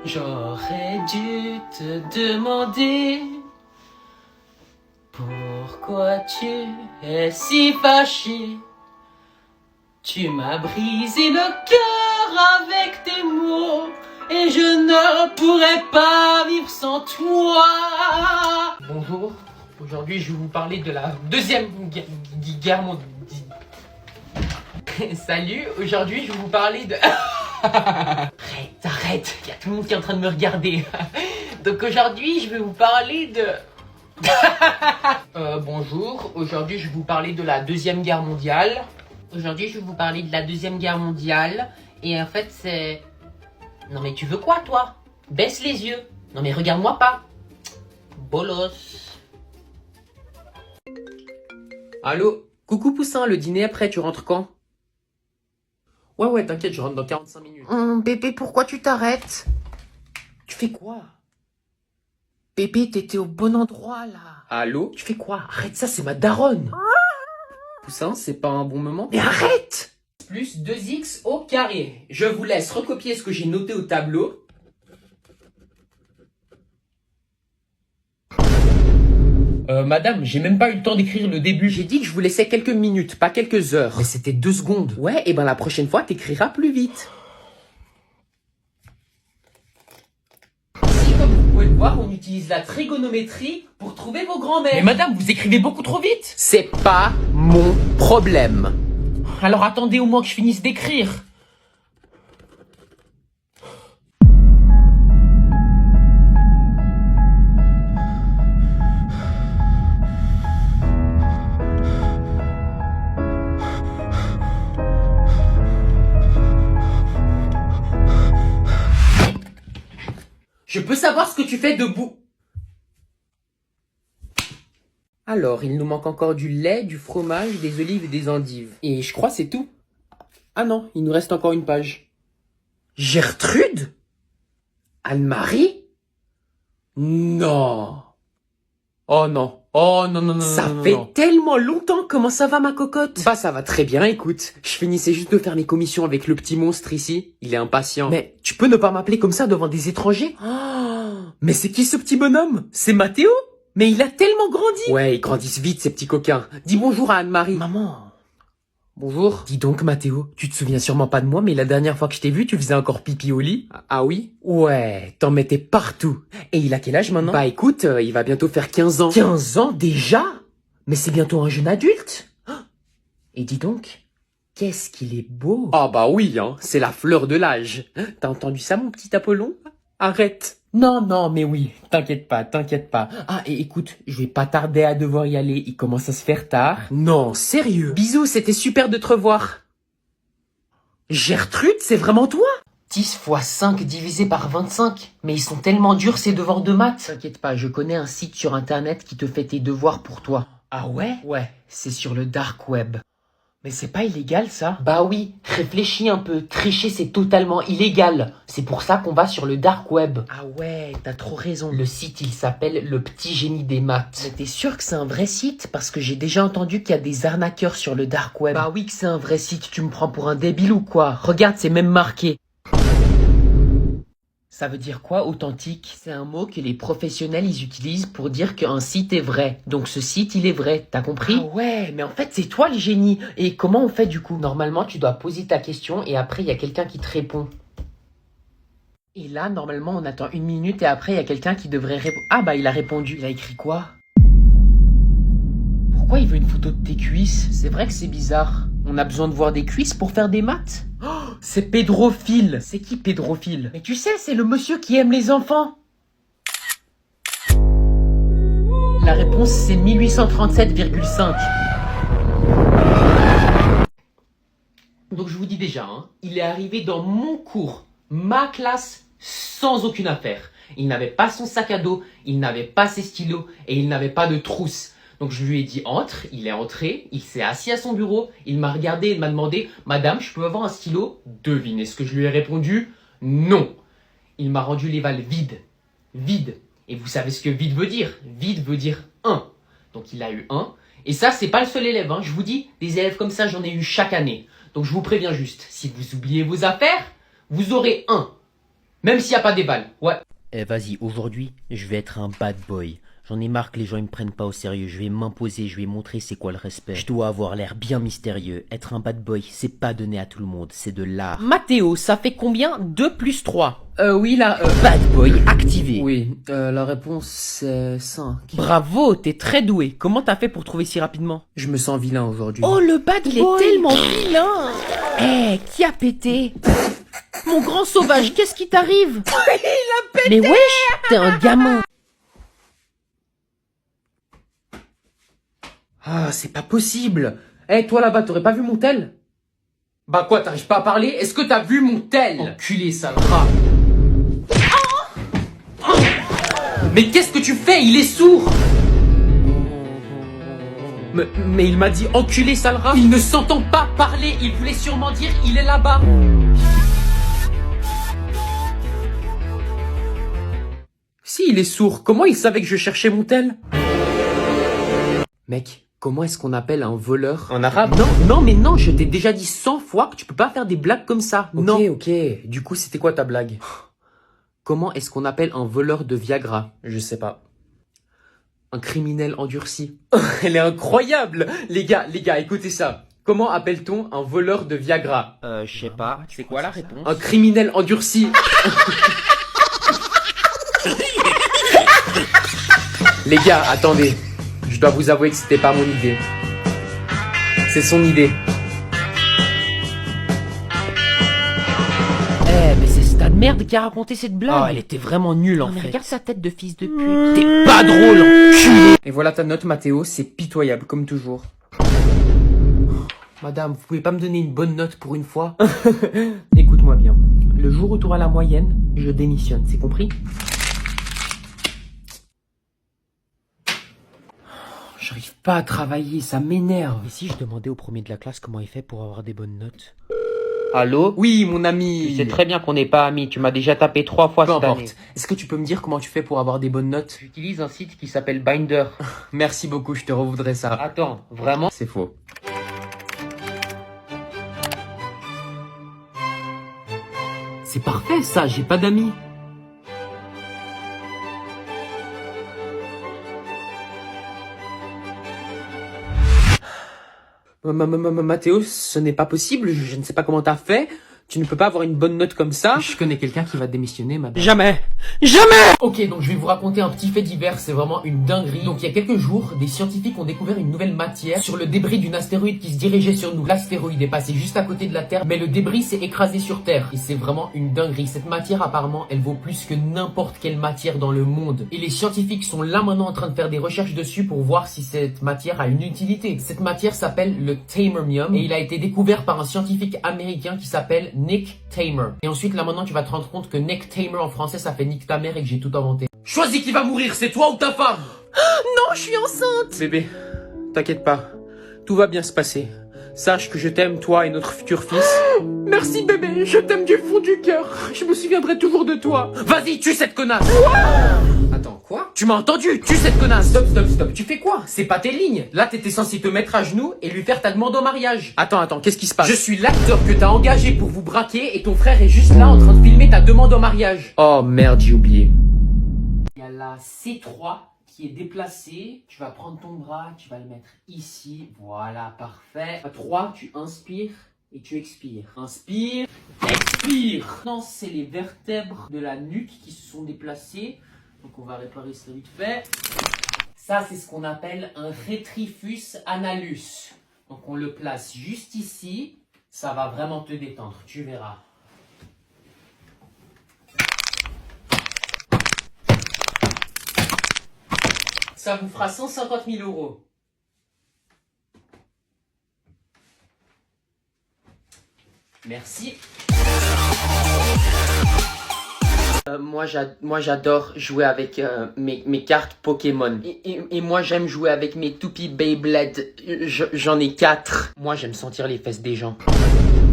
J'aurais dû te demander pourquoi tu es si fâché. Tu m'as brisé le cœur avec tes mots et je ne pourrais pas vivre sans toi. Bonjour, aujourd'hui je vais vous parler de la deuxième guerre mondiale. Salut, aujourd'hui je vais vous parler de... Arrête, il y a tout le monde qui est en train de me regarder. Donc aujourd'hui je vais vous parler de... bonjour, aujourd'hui je vais vous parler de la deuxième guerre mondiale. Aujourd'hui je vais vous parler de la deuxième guerre mondiale. Et en fait c'est... Non mais tu veux quoi toi? Baisse les yeux. Non mais regarde-moi pas. Bolos. Allô? Coucou Poussin, le dîner après, tu rentres quand? Ouais, t'inquiète, je rentre dans 45 minutes. Bébé, pourquoi tu t'arrêtes? Tu fais quoi? Bébé, t'étais au bon endroit, là. Allô? Tu fais quoi? Arrête ça, c'est ma daronne. Poussin, c'est pas un bon moment? Mais arrête! Plus 2x au carré. Je vous laisse recopier ce que j'ai noté au tableau. Madame, j'ai même pas eu le temps d'écrire le début. J'ai dit que je vous laissais quelques minutes, pas quelques heures. Mais c'était 2 secondes. Ouais, et ben la prochaine fois, t'écriras plus vite. Ici, comme vous pouvez le voir, on utilise la trigonométrie pour trouver vos grands-mères. Mais madame, vous écrivez beaucoup trop vite. C'est pas mon problème. Alors attendez au moins que je finisse d'écrire. Je peux savoir ce que tu fais debout? Alors, il nous manque encore du lait, du fromage, des olives et des endives. Et je crois c'est tout. Ah non, il nous reste encore une page. Gertrude? Anne-Marie? Non. Oh non. Oh non. Ça fait tellement longtemps. Comment ça va, ma cocotte? Bah, ça va très bien, écoute. Je finissais juste de faire mes commissions avec le petit monstre ici. Il est impatient. Mais tu peux ne pas m'appeler comme ça devant des étrangers? Mais c'est qui ce petit bonhomme? C'est Mathéo? Mais il a tellement grandi. Ouais, ils grandissent vite, ces petits coquins. Dis bonjour à Anne-Marie. Maman. Bonjour. Dis donc, Mathéo, tu te souviens sûrement pas de moi, mais la dernière fois que je t'ai vu, tu faisais encore pipi au lit. Ah oui? Ouais, t'en mettais partout. Et il a quel âge maintenant? Bah écoute, il va bientôt faire 15 ans. 15 ans déjà? Mais c'est bientôt un jeune adulte. Et dis donc, qu'est-ce qu'il est beau. Ah bah oui, hein, c'est la fleur de l'âge. T'as entendu ça, mon petit Apollon? Arrête. Non, mais oui, t'inquiète pas. Ah, et écoute, je vais pas tarder à devoir y aller, il commence à se faire tard. Non, sérieux. Bisous, c'était super de te revoir. Gertrude, c'est vraiment toi? 10 fois 5 divisé par 25. Mais ils sont tellement durs ces devoirs de maths. T'inquiète pas, je connais un site sur internet qui te fait tes devoirs pour toi. Ah ouais? Ouais, c'est sur le dark web. Mais c'est pas illégal, ça? Bah oui, réfléchis un peu. Tricher, c'est totalement illégal. C'est pour ça qu'on va sur le dark web. Ah ouais, t'as trop raison. Le site, il s'appelle Le Petit Génie des Maths. Mais t'es sûr que c'est un vrai site? Parce que j'ai déjà entendu qu'il y a des arnaqueurs sur le dark web. Bah oui que c'est un vrai site, tu me prends pour un débile ou quoi? Regarde, c'est même marqué. Ça veut dire quoi, authentique? C'est un mot que les professionnels ils utilisent pour dire qu'un site est vrai. Donc ce site il est vrai, t'as compris? Ah ouais, mais en fait c'est toi le génie. Et comment on fait du coup? Normalement tu dois poser ta question et après il y a quelqu'un qui te répond. Et là normalement on attend 1 minute et après il y a quelqu'un qui devrait répondre. Ah bah il a répondu. Il a écrit quoi? Pourquoi il veut une photo de tes cuisses? C'est vrai que c'est bizarre. On a besoin de voir des cuisses pour faire des maths? Oh, c'est pédophile. C'est qui pédophile? Mais tu sais, c'est le monsieur qui aime les enfants. La réponse, c'est 1837,5. Donc je vous dis déjà, hein, il est arrivé dans mon cours, ma classe, sans aucune affaire. Il n'avait pas son sac à dos, il n'avait pas ses stylos et il n'avait pas de trousse. Donc je lui ai dit entre, il est entré, il s'est assis à son bureau, il m'a regardé et m'a demandé « Madame, je peux avoir un stylo ?» Devinez ce que je lui ai répondu ? Non. Il m'a rendu les valves vides. Vide. Et vous savez ce que vide veut dire ? Vide veut dire 1. Donc il a eu 1. Et ça, c'est pas le seul élève. Hein. Je vous dis, des élèves comme ça, j'en ai eu chaque année. Donc je vous préviens juste, si vous oubliez vos affaires, vous aurez 1. Même s'il n'y a pas des balles. Ouais. Eh vas-y, aujourd'hui, je vais être un bad boy. J'en ai marre que les gens ils me prennent pas au sérieux. Je vais m'imposer, je vais montrer c'est quoi le respect. Je dois avoir l'air bien mystérieux. Être un bad boy, c'est pas donné à tout le monde, c'est de l'art. Mathéo, ça fait combien 2 plus 3? Oui, là... Bad boy activé. Oui, la réponse, c'est 5. Bravo, t'es très doué. Comment t'as fait pour trouver si rapidement? Je me sens vilain aujourd'hui. Oh, le bad boy. Il est tellement vilain. Eh, qui a pété? Mon grand sauvage, qu'est-ce qui t'arrive? Il a pété. Mais wesh, t'es un gamin. Ah, c'est pas possible. Eh, toi là-bas, t'aurais pas vu mon tel? Bah quoi, t'arrives pas à parler? Est-ce que t'as vu mon tel? Enculé, sale rat. Mais qu'est-ce que tu fais? Il est sourd. Mais il m'a dit enculé, sale rat. Il ne s'entend pas parler. Il voulait sûrement dire il est là-bas. Si, il est sourd. Comment il savait que je cherchais mon tel? Mec, comment est-ce qu'on appelle un voleur en arabe? Non, mais non, je t'ai déjà dit 100 fois que tu peux pas faire des blagues comme ça. Non. Ok. Du coup, c'était quoi ta blague? Comment est-ce qu'on appelle un voleur de Viagra? Je sais pas. Un criminel endurci. Elle est incroyable. Les gars, écoutez ça. Comment appelle-t-on un voleur de Viagra? Je sais pas. C'est quoi la réponse? Un criminel endurci. Les gars, attendez. Je dois vous avouer que c'était pas mon idée. C'est son idée. Eh, mais c'est cette merde qui a raconté cette blague. Oh, elle était vraiment nulle en Mais fait. regarde sa tête de fils de pute. T'es pas drôle, enculé. Et voilà ta note, Mathéo, c'est pitoyable, comme toujours. Madame, vous pouvez pas me donner une bonne note pour une fois? Écoute-moi bien. Le jour où tu auras la moyenne, je démissionne, c'est compris? J'arrive pas à travailler, ça m'énerve. Et si je demandais au premier de la classe comment il fait pour avoir des bonnes notes? Allô? Oui, mon ami. Tu sais très bien qu'on n'est pas amis. Tu m'as déjà tapé 3 fois Peu cette année. importe. Est-ce que tu peux me dire comment tu fais pour avoir des bonnes notes? J'utilise un site qui s'appelle Binder. Merci beaucoup, je te revoudrais ça. Attends, vraiment? C'est faux. C'est parfait ça, j'ai pas d'amis. Mathéo, ce n'est pas possible, je ne sais pas comment t'as fait. Tu ne peux pas avoir une bonne note comme ça. Je connais quelqu'un qui va démissionner, madame. Jamais! Jamais! Ok, donc je vais vous raconter un petit fait divers, c'est vraiment une dinguerie. Donc il y a quelques jours, des scientifiques ont découvert une nouvelle matière sur le débris d'une astéroïde qui se dirigeait sur nous. L'astéroïde est passé juste à côté de la Terre, mais le débris s'est écrasé sur Terre. Et c'est vraiment une dinguerie. Cette matière, apparemment, elle vaut plus que n'importe quelle matière dans le monde. Et les scientifiques sont là maintenant en train de faire des recherches dessus pour voir si cette matière a une utilité. Cette matière s'appelle le tamermium et il a été découvert par un scientifique américain qui s'appelle Nick Tamer. Et ensuite, là maintenant, tu vas te rendre compte que Nick Tamer en français, ça fait Nick ta mère et que j'ai tout inventé. Choisis qui va mourir, c'est toi ou ta femme? Non, je suis enceinte! Bébé, t'inquiète pas, tout va bien se passer. Sache que je t'aime, toi et notre futur fils. Merci bébé, je t'aime du fond du cœur. Je me souviendrai toujours de toi. Vas-y, tue cette connasse. Attends, quoi? Tu m'as entendu? Tue cette connasse. Stop. Tu fais quoi? C'est pas tes lignes. Là, t'étais censé te mettre à genoux et lui faire ta demande en mariage. Attends, qu'est-ce qui se passe? Je suis l'acteur que t'as engagé pour vous braquer et ton frère est juste là en train de filmer ta demande en mariage. Oh merde, j'ai oublié. Il y a la C3 qui est déplacé, tu vas prendre ton bras, tu vas le mettre ici, voilà, parfait. À 3, tu inspires et tu expires. Inspire, expire. Maintenant, c'est les vertèbres de la nuque qui se sont déplacées. Donc, on va réparer ça vite fait. Ça, c'est ce qu'on appelle un rétrifus analus. Donc, on le place juste ici. Ça va vraiment te détendre, tu verras. Ça vous fera 150 000 euros. Merci. Moi j'adore jouer avec mes cartes Pokémon. Et moi j'aime jouer avec mes toupies Beyblade. J'en ai 4. Moi j'aime sentir les fesses des gens.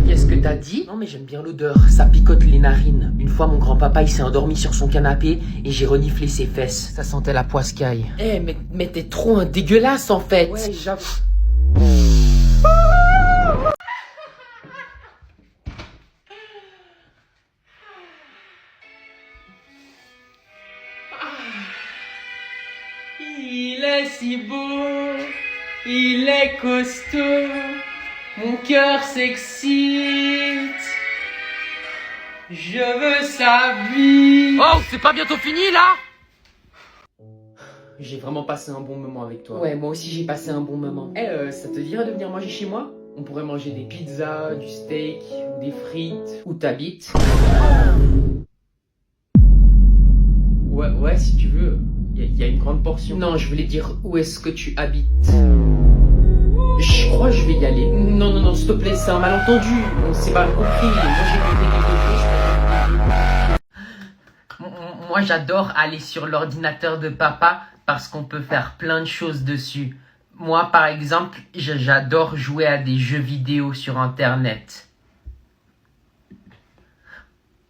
Qu'est-ce que t'as dit? Non mais j'aime bien l'odeur, ça picote les narines. Une fois mon grand-papa il s'est endormi sur son canapé et j'ai reniflé ses fesses. Ça sentait la poiscaille. Eh mais t'es trop un dégueulasse en fait. Ouais j'avoue. Il est si beau, il est costaud, mon cœur s'excite, je veux sa vie. Oh, c'est pas bientôt fini là? J'ai vraiment passé un bon moment avec toi. Ouais, moi aussi j'ai passé un bon moment. Eh, ça te dirait de venir manger chez moi? On pourrait manger des pizzas, du steak, ou des frites. Où t'habites? Ouais, si tu veux. Il y a une grande portion. Non, je voulais dire où est-ce que tu habites. Je crois que je vais y aller. Non, s'il te plaît, c'est un malentendu. On s'est mal compris. Moi j'ai compris quelque chose. Moi j'adore aller sur l'ordinateur de papa parce qu'on peut faire plein de choses dessus. Moi par exemple, j'adore jouer à des jeux vidéo sur internet.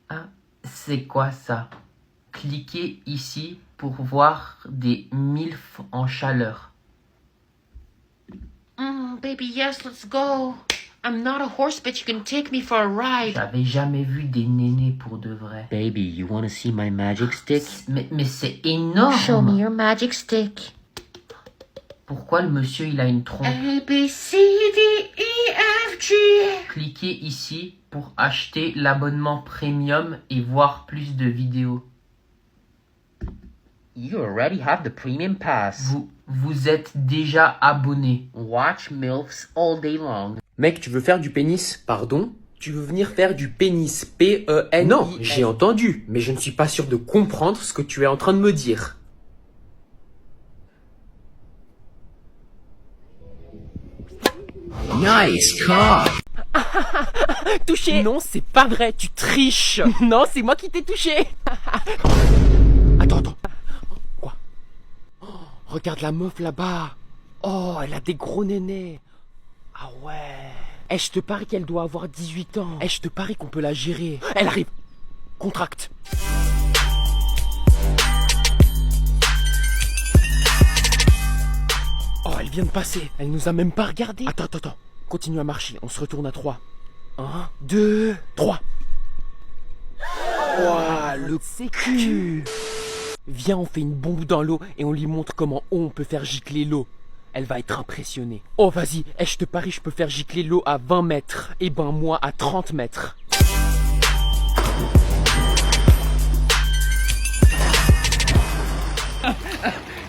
Ah, c'est quoi ça? Cliquez ici pour voir des MILF en chaleur. Baby, yes, let's go. I'm not a horse, but you can take me for a ride. J'avais jamais vu des nénés pour de vrai. Baby, you wanna see my magic stick? Mais c'est énorme. Show me your magic stick. Pourquoi le monsieur il a une trompe? A, B, C, D, E, F, G. Cliquez ici pour acheter l'abonnement premium et voir plus de vidéos. You already have the premium pass. Vous êtes déjà abonné. Watch MILFs all day long. Mec, tu veux faire du pénis? Pardon? Tu veux venir faire du pénis? P-E-N-I-S. Non, j'ai entendu, mais je ne suis pas sûr de comprendre ce que tu es en train de me dire. Nice car. Touché? Non, c'est pas vrai, tu triches. Non, c'est moi qui t'ai touché. Attends. Quoi? Oh, regarde la meuf là-bas. Oh, elle a des gros nénés. Ah ouais. Eh, je te parie qu'elle doit avoir 18 ans. Eh, je te parie qu'on peut la gérer. Elle arrive. Contracte. Oh, elle vient de passer. Elle nous a même pas regardé. Attends. Continue à marcher. On se retourne à 3. 1, 2, 3. Ouah, le cul. Viens, on fait une bombe dans l'eau et on lui montre comment on peut faire gicler l'eau. Elle va être impressionnée. Oh, vas-y, je te parie, je peux faire gicler l'eau à 20 mètres. Et ben, moi, à 30 mètres.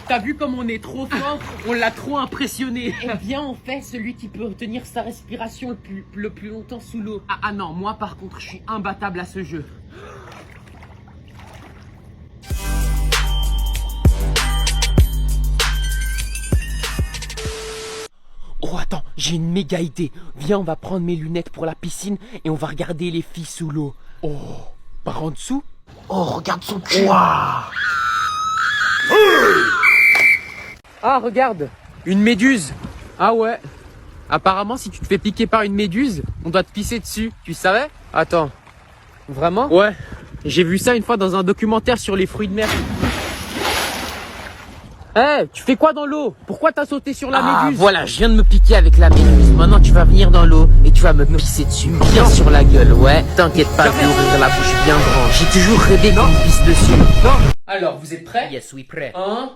T'as vu comme on est trop fort? On l'a trop impressionné. Eh bien, on fait celui qui peut retenir sa respiration le plus longtemps sous l'eau. Ah non, moi par contre, je suis imbattable à ce jeu. Oh attends, j'ai une méga idée. Viens, on va prendre mes lunettes pour la piscine et on va regarder les filles sous l'eau. Oh, par en dessous? Oh, regarde son cul. Wow. Ah, regarde, une méduse. Ah ouais. Apparemment, si tu te fais piquer par une méduse, on doit te pisser dessus. Tu savais? Attends. Vraiment? Ouais. J'ai vu ça une fois dans un documentaire sur les fruits de mer. Eh, tu fais quoi dans l'eau? Pourquoi t'as sauté sur la méduse? Voilà, je viens de me piquer avec la méduse. Maintenant, tu vas venir dans l'eau et tu vas me pisser dessus, bien sur la gueule, ouais. T'inquiète pas, je vais ouvrir la bouche bien grande. J'ai toujours rêvé qu'on me pisse dessus. Non. Alors, vous êtes prêts? Yes, we prêt. 1,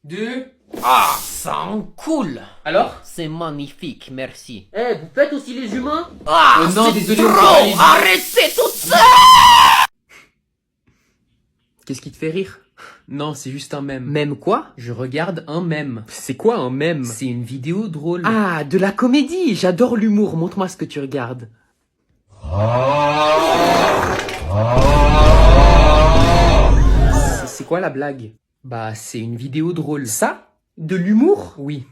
2... Ah, ça en coule. Alors? C'est magnifique, merci. Eh, vous faites aussi les humains? Ah, non, désolé, on peut pas les... Arrêtez tout ça. Qu'est-ce qui te fait rire? Non, c'est juste un mème. Mème quoi? Je regarde un mème. C'est quoi un mème? C'est une vidéo drôle. Ah, de la comédie. J'adore l'humour. Montre-moi ce que tu regardes. C'est quoi la blague? Bah, c'est une vidéo drôle. Ça? De l'humour? Oui.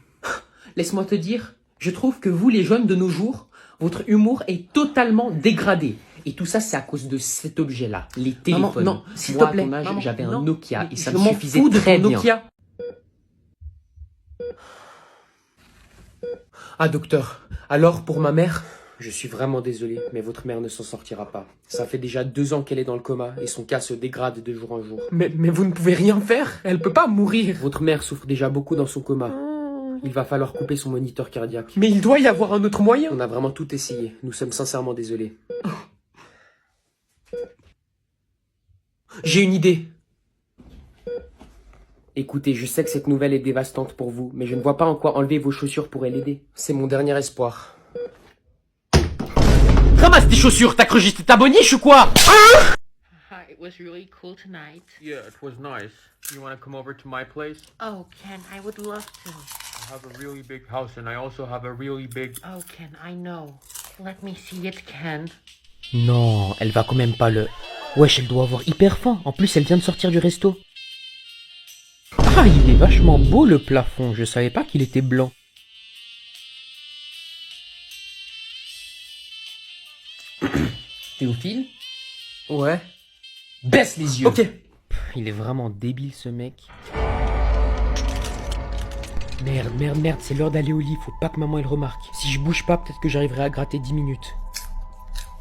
Laisse-moi te dire, je trouve que vous, les jeunes de nos jours, votre humour est totalement dégradé. Et tout ça, c'est à cause de cet objet-là, les téléphones. Non, s'il Moi, te plaît. à ton âge, Maman, j'avais un non. Nokia et ça Je me m'en suffisait fous de très ton bien. Nokia. Ah, docteur, alors pour ma mère, je suis vraiment désolé, mais votre mère ne s'en sortira pas. Ça fait déjà 2 ans qu'elle est dans le coma et son cas se dégrade de jour en jour. Mais vous ne pouvez rien faire. Elle peut pas mourir. Votre mère souffre déjà beaucoup dans son coma. Il va falloir couper son moniteur cardiaque. Mais il doit y avoir un autre moyen. On a vraiment tout essayé. Nous sommes sincèrement désolés. J'ai une idée. Écoutez, je sais que cette nouvelle est dévastante pour vous, mais je ne vois pas en quoi enlever vos chaussures pourrait l'aider. C'est mon dernier espoir. Ramasse tes chaussures. T'as cru que j'étais ta boniche ou quoi? Hi, it was really cool tonight. Yeah, it was nice. You wanna come over to my place? Oh, Ken, I would love to. I have a really big house and I also have a really big... Oh, Ken, I know. Let me see it, Ken. Non, elle va quand même pas le... Wesh, elle doit avoir hyper faim. En plus, elle vient de sortir du resto. Ah, il est vachement beau le plafond. Je savais pas qu'il était blanc. Théophile, Ouais. baisse les yeux. Ok. Il est vraiment débile ce mec. Merde, c'est l'heure d'aller au lit. Faut pas que maman elle remarque. Si je bouge pas, peut-être que j'arriverai à gratter 10 minutes.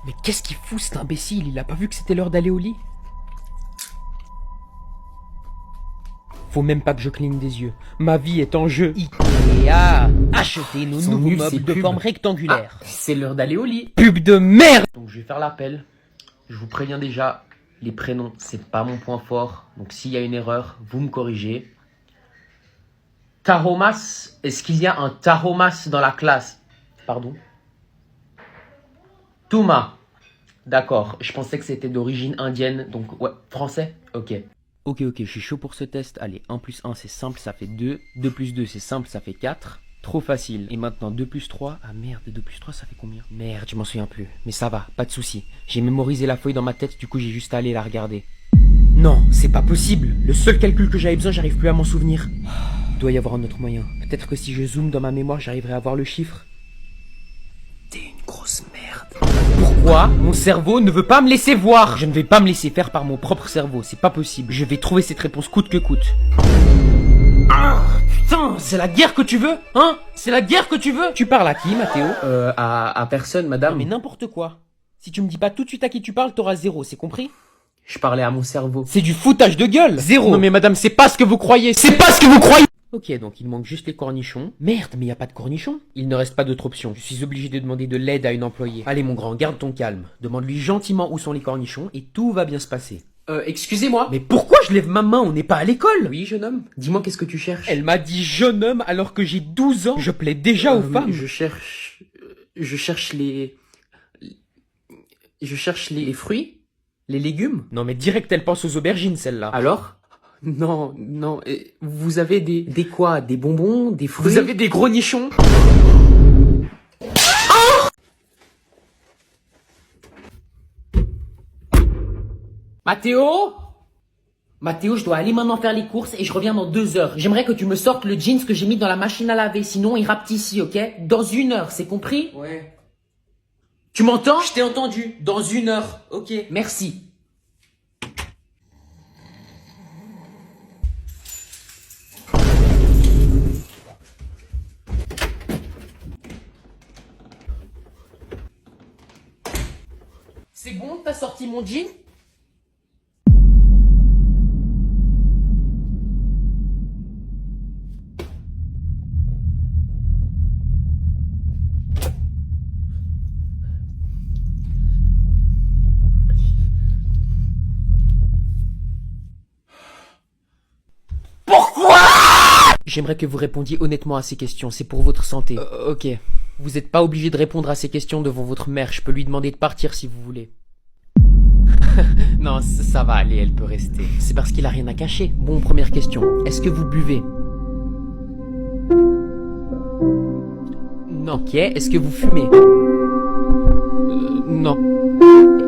Mais qu'est-ce qu'il fout cet imbécile? Il a pas vu que c'était l'heure d'aller au lit? Faut même pas que je cligne des yeux. Ma vie est en jeu. Ikea, achetez nos Ils sont nouveaux nuls, ces meubles de pubs. forme rectangulaire. C'est l'heure d'aller au lit. Pub de merde. Donc je vais faire l'appel. Je vous préviens déjà, les prénoms, c'est pas mon point fort. Donc s'il y a une erreur, vous me corrigez. Taromas, est-ce qu'il y a un Taromas dans la classe? Pardon? Touma. D'accord, je pensais que c'était d'origine indienne, donc ouais, français? Ok. Ok, je suis chaud pour ce test. Allez, 1 plus 1 c'est simple, ça fait 2. 2 plus 2 c'est simple, ça fait 4. Trop facile. Et maintenant 2 plus 3. Ah merde, 2 plus 3 ça fait combien? Merde, je m'en souviens plus. Mais ça va, pas de souci. J'ai mémorisé la feuille dans ma tête, du coup j'ai juste à aller la regarder. Non, c'est pas possible. Le seul calcul que j'avais besoin, j'arrive plus à m'en souvenir. Il doit y avoir un autre moyen. Peut-être que si je zoome dans ma mémoire, j'arriverai à voir le chiffre. T'es une grosse merde. Pourquoi mon cerveau ne veut pas me laisser voir? Je ne vais pas me laisser faire par mon propre cerveau, c'est pas possible. Je vais trouver cette réponse coûte que coûte. Ah, putain, c'est la guerre que tu veux? Hein? C'est la guerre que tu veux? Tu parles à qui, Mathéo? À personne, madame. Non mais n'importe quoi. Si tu me dis pas tout de suite à qui tu parles, t'auras 0, c'est compris? Je parlais à mon cerveau. C'est du foutage de gueule! 0! Non mais madame, c'est pas ce que vous croyez. C'est pas ce que vous croyez. Ok, donc il manque juste les cornichons. Merde, mais y a pas de cornichons. Il ne reste pas d'autre option. Je suis obligé de demander de l'aide à une employée. Allez mon grand, garde ton calme. Demande-lui gentiment où sont les cornichons et tout va bien se passer. Excusez-moi. Mais pourquoi je lève ma main? On n'est pas à l'école? Oui, jeune homme. Dis-moi qu'est-ce que tu cherches. Elle m'a dit jeune homme alors que j'ai 12 ans. Je plais déjà aux femmes. Je cherche les... Je cherche les fruits, les légumes. Non mais direct elle pense aux aubergines celle-là. Alors? Non, vous avez des quoi? Des bonbons, des fruits? Vous avez des gros nichons. Mathéo, je dois aller maintenant faire les courses et je reviens dans 2 heures. J'aimerais que tu me sortes le jeans que j'ai mis dans la machine à laver, sinon il rapte ici, ok? Dans 1 heure, c'est compris? Ouais. Tu m'entends? Je t'ai entendu. Dans 1 heure. Ok. Merci. C'est bon, t'as sorti mon jean? J'aimerais que vous répondiez honnêtement à ces questions, c'est pour votre santé. Ok. Vous n'êtes pas obligé de répondre à ces questions devant votre mère, je peux lui demander de partir si vous voulez. Non, ça va aller, elle peut rester. C'est parce qu'il a rien à cacher. Bon, première question. Est-ce que vous buvez? Non. Ok, est-ce que vous fumez? Non.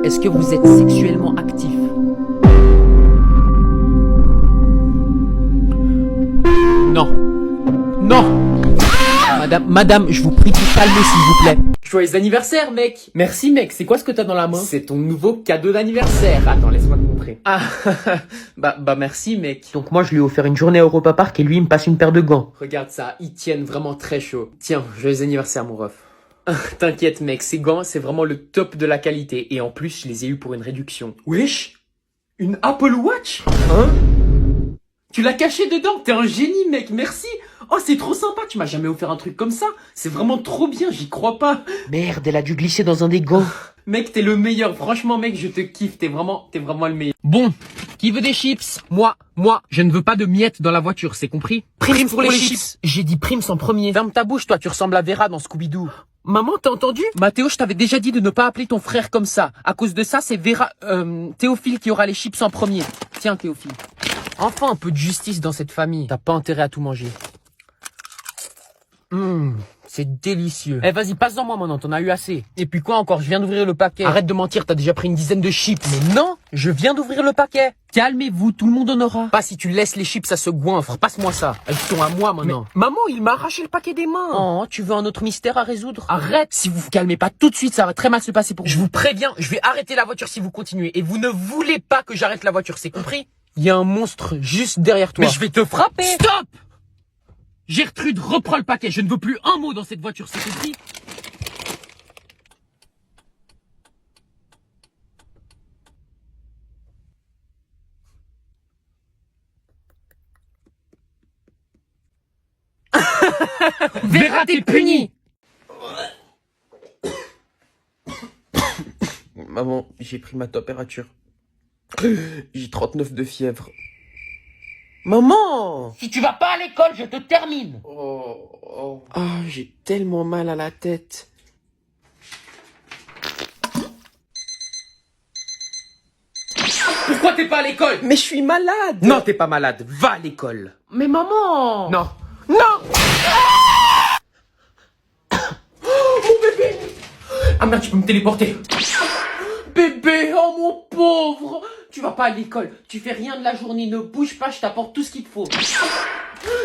Est-ce que vous êtes sexuellement actif? Non. Non. Madame, je vous prie de calmer s'il vous plaît. Joyeux anniversaire, mec. Merci, mec. C'est quoi ce que t'as dans la main? C'est ton nouveau cadeau d'anniversaire. Attends, laisse-moi te montrer. Ah, bah merci, mec. Donc moi je lui ai offert une journée à Europa Park et lui il me passe une paire de gants. Regarde ça, ils tiennent vraiment très chaud. Tiens, joyeux anniversaire, mon ref. T'inquiète, mec, ces gants, c'est vraiment le top de la qualité. Et en plus, je les ai eu pour une réduction. Wesh, une Apple Watch? Hein? Tu l'as caché dedans? T'es un génie, mec, merci. Oh, c'est trop sympa, tu m'as jamais offert un truc comme ça. C'est vraiment trop bien, j'y crois pas. Merde, elle a dû glisser dans un des gants. Mec, t'es le meilleur. Franchement, mec, je te kiffe. T'es vraiment le meilleur. Bon, qui veut des chips? Moi, je ne veux pas de miettes dans la voiture, c'est compris? Prime pour les chips. J'ai dit Prime en premier. Ferme ta bouche, toi, tu ressembles à Vera dans Scooby-Doo. Maman, t'as entendu? Mathéo, je t'avais déjà dit de ne pas appeler ton frère comme ça. À cause de ça, c'est Théophile qui aura les chips en premier. Tiens, Théophile. Enfin, un peu de justice dans cette famille. T'as pas intérêt à tout manger. C'est délicieux. Eh, vas-y, passe-en moi maintenant, t'en as eu assez. Et puis quoi encore? Je viens d'ouvrir le paquet. Arrête de mentir, t'as déjà pris une dizaine de chips. Mais non, je viens d'ouvrir le paquet. Calmez-vous, tout le monde en aura. Pas si tu laisses les chips à ce goinfre. Passe-moi ça. Elles sont à moi maintenant. Mais, maman, il m'a arraché le paquet des mains. Oh, tu veux un autre mystère à résoudre? Arrête. Si vous vous calmez pas tout de suite, ça va très mal se passer pour vous. Je vous préviens, je vais arrêter la voiture si vous continuez. Et vous ne voulez pas que j'arrête la voiture, c'est compris? Il y a un monstre juste derrière toi. Mais je vais te frapper. Stop! Gertrude, reprends le paquet. Je ne veux plus un mot dans cette voiture, c'est compris? Vera, t'es puni! Maman, j'ai pris ma température. J'ai 39 de fièvre. Maman! Si tu vas pas à l'école, je te termine. Ah, j'ai tellement mal à la tête. Pourquoi t'es pas à l'école? Mais je suis malade! Non, t'es pas malade. Va à l'école. Mais maman! Non. Non! Oh, mon bébé! Ah merde, tu peux me téléporter. Bébé, oh mon pauvre! Tu vas pas à l'école, tu fais rien de la journée, ne bouge pas, je t'apporte tout ce qu'il te faut.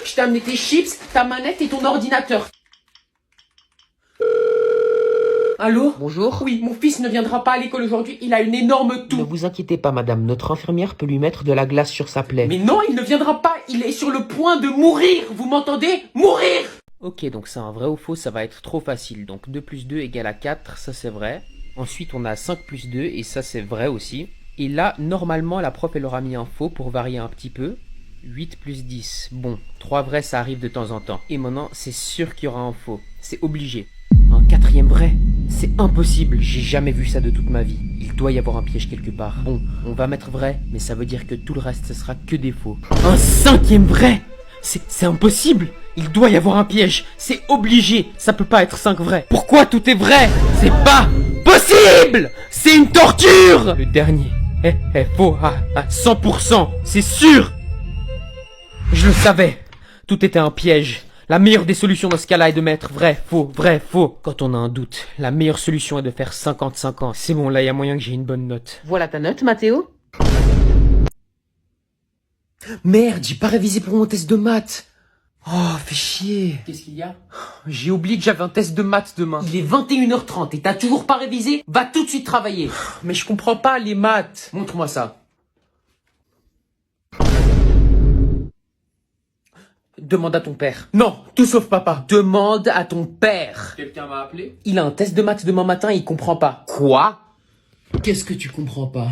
Je t'ai amené tes chips, ta manette et ton ordinateur. Allô? Bonjour. Oui, mon fils ne viendra pas à l'école aujourd'hui, il a une énorme toux. Ne vous inquiétez pas, madame, notre infirmière peut lui mettre de la glace sur sa plaie. Mais non, il ne viendra pas, il est sur le point de mourir, vous m'entendez? Mourir! Ok, donc c'est un vrai ou faux, ça va être trop facile. Donc 2 plus 2 égale à 4, ça c'est vrai. Ensuite on a 5 plus 2 et ça c'est vrai aussi. Et là, normalement, la prof, elle aura mis un faux pour varier un petit peu. 8 plus 10. Bon, 3 vrais, ça arrive de temps en temps. Et maintenant, c'est sûr qu'il y aura un faux. C'est obligé. Un 4e vrai? C'est impossible. J'ai jamais vu ça de toute ma vie. Il doit y avoir un piège quelque part. Bon, on va mettre vrai, mais ça veut dire que tout le reste, ce sera que des faux. Un 5e vrai? C'est impossible. Il doit y avoir un piège. C'est obligé. Ça peut pas être 5 vrais. Pourquoi tout est vrai? C'est pas possible! C'est une torture! Le dernier est faux à 100%. C'est sûr! Je le savais. Tout était un piège. La meilleure des solutions dans ce cas-là est de mettre vrai, faux, vrai, faux. Quand on a un doute, la meilleure solution est de faire 50-50. C'est bon, là, il y a moyen que j'ai une bonne note. Voilà ta note, Mathéo. Merde, j'ai pas révisé pour mon test de maths. Oh, fais chier. Qu'est-ce qu'il y a? J'ai oublié que j'avais un test de maths demain. Il est 21h30 et t'as toujours pas révisé? Va tout de suite travailler. Mais je comprends pas les maths. Montre-moi ça. Demande à ton père. Non, tout sauf papa. Demande à ton père. Quelqu'un m'a appelé? Il a un test de maths demain matin et il comprend pas. Quoi? Qu'est-ce que tu comprends pas?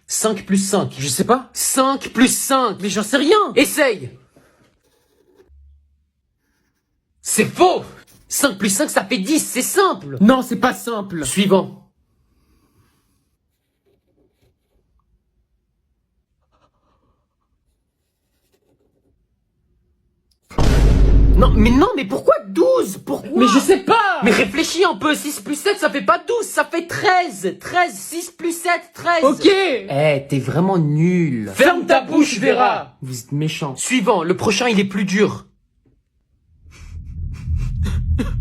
5 plus 5. Je sais pas. 5 plus 5. Mais j'en sais rien. Essaye. C'est faux. 5 plus 5, ça fait 10. C'est simple. Non, c'est pas simple. Suivant. Non, mais pourquoi 12? Pourquoi? Mais je sais pas. Mais réfléchis un peu. 6 plus 7, ça fait pas 12, ça fait 13. 13, 6 plus 7, 13. Ok. Eh, t'es vraiment nul. Ferme ta bouche, Vera. Vous êtes méchant. Suivant, le prochain, il est plus dur.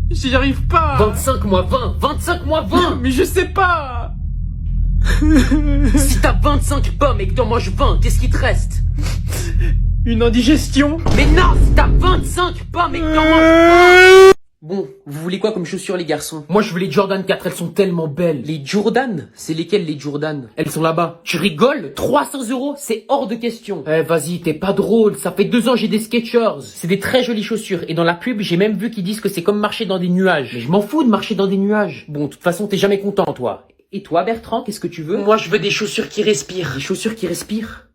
J'y arrive pas. 25 moins 20. 25 moins 20. Mais je sais pas. Si t'as 25 pommes et que t'en manges 20, qu'est-ce qui te reste? Une indigestion? Mais non, t'as 25 pas, mais comment? Bon, vous voulez quoi comme chaussures les garçons? Moi je veux les Jordan 4, elles sont tellement belles. Les Jordan? C'est lesquelles les Jordan? Elles sont là-bas. Tu rigoles? 300 €, c'est hors de question. Eh vas-y, t'es pas drôle, ça fait 2 ans j'ai des Skechers. C'est des très jolies chaussures, et dans la pub j'ai même vu qu'ils disent que c'est comme marcher dans des nuages. Mais je m'en fous de marcher dans des nuages. Bon, de toute façon t'es jamais content toi. Et toi Bertrand, qu'est-ce que tu veux? Moi je veux des chaussures qui respirent. Des chaussures qui respirent?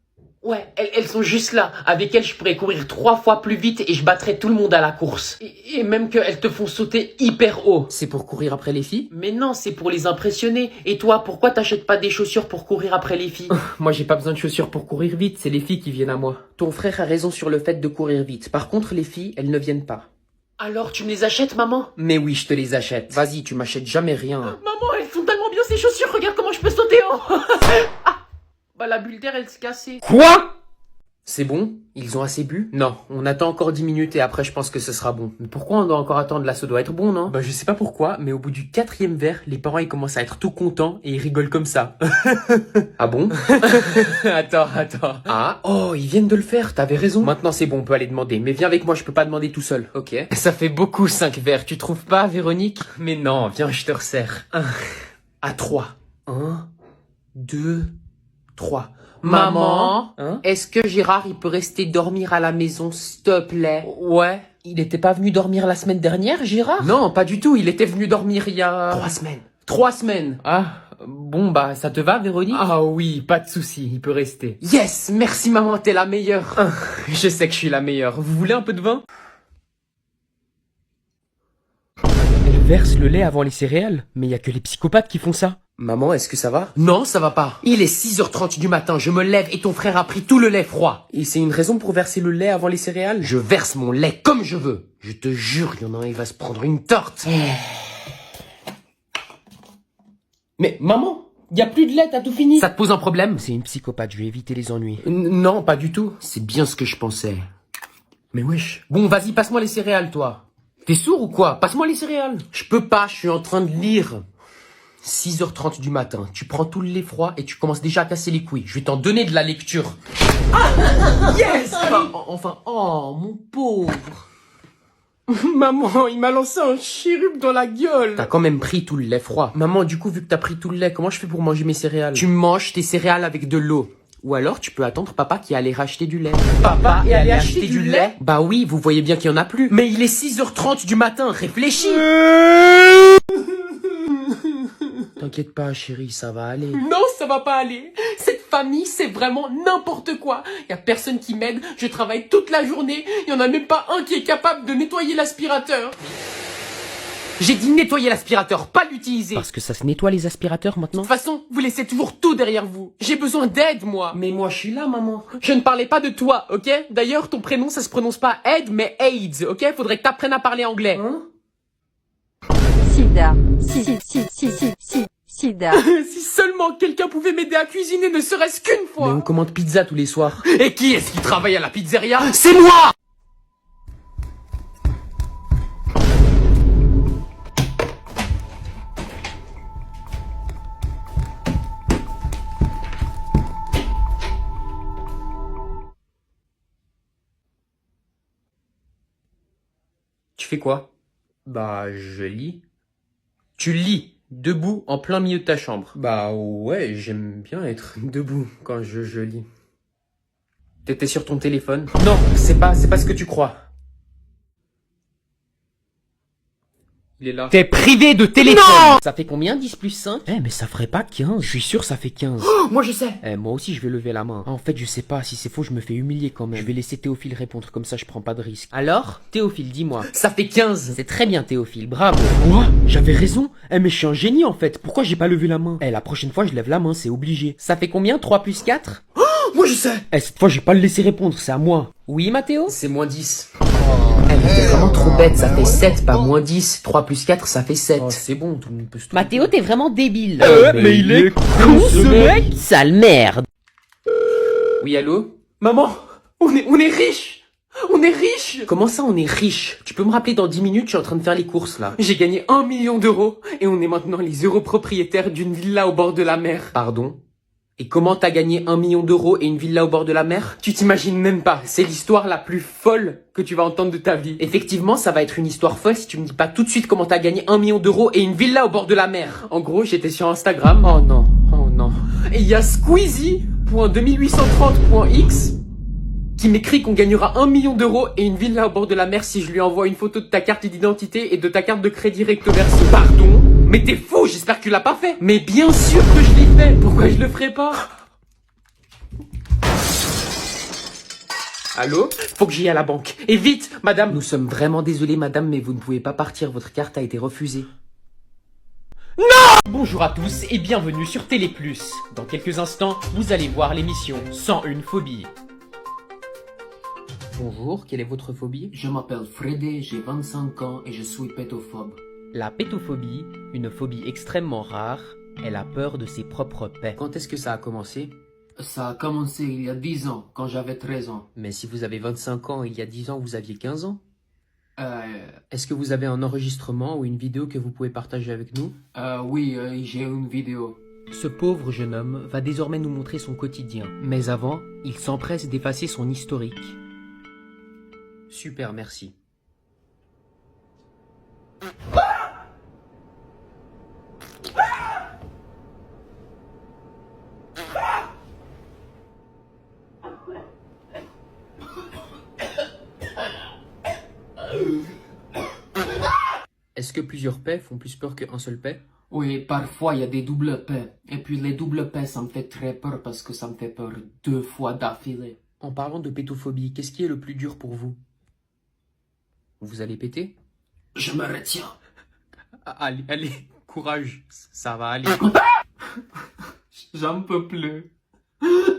Ouais, elles sont juste là. Avec elles, je pourrais courir 3 fois plus vite et je battrais tout le monde à la course. Et même qu'elles te font sauter hyper haut. C'est pour courir après les filles? Mais non, c'est pour les impressionner. Et toi, pourquoi t'achètes pas des chaussures pour courir après les filles? Moi, j'ai pas besoin de chaussures pour courir vite, c'est les filles qui viennent à moi. Ton frère a raison sur le fait de courir vite. Par contre, les filles, elles ne viennent pas. Alors, tu me les achètes, maman? Mais oui, je te les achète. Vas-y, tu m'achètes jamais rien. Maman, elles sont tellement bien ces chaussures, regarde comment je peux sauter haut. Bah la bulle d'air elle s'est cassée. Quoi? C'est bon? Ils ont assez bu? Non, on attend encore 10 minutes et après je pense que ce sera bon. Mais pourquoi on doit encore attendre là? Ça doit être bon, non? Bah je sais pas pourquoi, mais au bout du 4e verre, les parents ils commencent à être tout contents et ils rigolent comme ça. Ah bon? Attends. Ah, oh, ils viennent de le faire, t'avais raison. Maintenant c'est bon, on peut aller demander. Mais viens avec moi, je peux pas demander tout seul. Ok. Ça fait beaucoup 5 verres, tu trouves pas, Véronique? Mais non, viens, je te resserre. 1 à 3. 1, 2... 3. Maman, hein? Est-ce que Gérard il peut rester dormir à la maison s'il te plaît? Ouais. Il était pas venu dormir la semaine dernière, Gérard? Non, pas du tout. Il était venu dormir il y a... 3 semaines. 3 semaines. Ah, bon bah ça te va Véronique? Ah oui, pas de souci, il peut rester. Yes, merci maman, t'es la meilleure. Je sais que je suis la meilleure. Vous voulez un peu de vin? Elle verse le lait avant les céréales. Mais y a que les psychopathes qui font ça. Maman, est-ce que ça va? Non, ça va pas. Il est 6h30 du matin, je me lève et ton frère a pris tout le lait froid. Et c'est une raison pour verser le lait avant les céréales? Je verse mon lait comme je veux. Je te jure, il y en a un, il va se prendre une tarte. Mais maman, y a plus de lait, t'as tout fini. Ça te pose un problème? C'est une psychopathe, je vais éviter les ennuis. Non, pas du tout. C'est bien ce que je pensais. Mais wesh. Bon, vas-y, passe-moi les céréales, toi. T'es sourd ou quoi? Passe-moi les céréales. Je peux pas, je suis en train de lire. 6h30 du matin, tu prends tout le lait froid et tu commences déjà à casser les couilles. Je vais t'en donner de la lecture. Yes! Enfin, oh, mon pauvre. Maman, il m'a lancé un chérub dans la gueule. T'as quand même pris tout le lait froid. Maman, du coup, vu que t'as pris tout le lait, comment je fais pour manger mes céréales? Tu manges tes céréales avec de l'eau. Ou alors, tu peux attendre papa qui allait racheter du lait. Papa est allé acheter du lait? Bah oui, vous voyez bien qu'il y en a plus. Mais il est 6h30 du matin, réfléchis. T'inquiète pas, chérie, ça va aller. Non, ça va pas aller. Cette famille, c'est vraiment n'importe quoi. Y a personne qui m'aide, je travaille toute la journée, y en a même pas un qui est capable de nettoyer l'aspirateur. J'ai dit nettoyer l'aspirateur, pas l'utiliser. Parce que ça se nettoie les aspirateurs maintenant? De toute façon, vous laissez toujours tout derrière vous. J'ai besoin d'aide, moi. Mais moi, je suis là, maman. Je ne parlais pas de toi, ok? D'ailleurs, ton prénom, ça se prononce pas Ed, mais AIDS, ok? Faudrait que t'apprennes à parler anglais. Hein? Sida. Sida. Si seulement quelqu'un pouvait m'aider à cuisiner, ne serait-ce qu'une fois. Mais on commande pizza tous les soirs. Et qui est-ce qui travaille à la pizzeria? C'est moi! Tu fais quoi? Bah, je lis. Tu lis? Debout, en plein milieu de ta chambre. Bah ouais, j'aime bien être debout quand je lis. T'étais sur ton téléphone? Non, c'est pas ce que tu crois. Il est là. T'es privé de téléphone! Non! Ça fait combien 10 plus 5? Mais ça ferait pas 15, je suis sûr ça fait 15. Oh, moi je sais! Moi aussi je vais lever la main. En fait je sais pas, si c'est faux je me fais humilier quand même. Je vais laisser Théophile répondre, comme ça je prends pas de risque. Alors, Théophile, dis-moi. Ça fait 15! C'est très bien Théophile, bravo. Quoi? J'avais raison? Mais je suis un génie en fait, pourquoi j'ai pas levé la main? La prochaine fois je lève la main, c'est obligé. Ça fait combien 3 plus 4? Oh, moi je sais! Cette fois je vais pas le laisser répondre, c'est à moi. Oui Mathéo? C'est moins 10. T'es vraiment trop bête, ça fait 7, pas moins 10. 3 plus 4, ça fait 7. Oh, c'est bon, tout le monde peut se tromper. Mathéo, t'es vraiment débile. Mais il est con ce mec! Sale merde. Oui, allô? Maman, on est riche! On est riche! Comment ça, on est riche? Tu peux me rappeler dans 10 minutes, je suis en train de faire les courses, là. J'ai gagné 1 million d'euros, et on est maintenant les heureux propriétaires d'une villa au bord de la mer. Pardon? Et comment t'as gagné 1 million d'euros et une villa au bord de la mer? Tu t'imagines même pas, c'est l'histoire la plus folle que tu vas entendre de ta vie. Effectivement, ça va être une histoire folle si tu me dis pas tout de suite comment t'as gagné 1 million d'euros et une villa au bord de la mer. En gros, j'étais sur Instagram. Oh non, oh non. Et il y a Squeezie.2830.x qui m'écrit qu'on gagnera 1 million d'euros et une villa au bord de la mer si je lui envoie une photo de ta carte d'identité et de ta carte de crédit recto verso. Pardon? Mais t'es fou, j'espère que tu l'as pas fait. Mais bien sûr que je l'ai fait. Pourquoi je le ferais pas? Allô? Faut que j'aille à la banque. Et vite, madame. Nous sommes vraiment désolés, madame, mais vous ne pouvez pas partir. Votre carte a été refusée. Bonjour à tous et bienvenue sur Télé+. Dans quelques instants, vous allez voir l'émission 101 phobies. Bonjour, quelle est votre phobie? Je m'appelle Freddy, j'ai 25 ans et je suis pétophobe. La pétophobie, une phobie extrêmement rare, elle a peur de ses propres paix. Quand est-ce que ça a commencé? Ça a commencé il y a 10 ans, quand j'avais 13 ans. Mais si vous avez 25 ans, il y a 10 ans, vous aviez 15 ans? Est-ce que vous avez un enregistrement ou une vidéo que vous pouvez partager avec nous? Oui, j'ai une vidéo. Ce pauvre jeune homme va désormais nous montrer son quotidien. Mais avant, il s'empresse d'effacer son historique. Super, merci. Est-ce que plusieurs paix font plus peur qu'un seul paix? Oui, parfois il y a des doubles paix. Et puis les doubles paix, ça me fait très peur parce que ça me fait peur 2 fois d'affilée. En parlant de pétophobie, qu'est-ce qui est le plus dur pour vous? Vous allez péter? Je me retiens. Allez, allez, courage, ça va aller. J'en peux plus.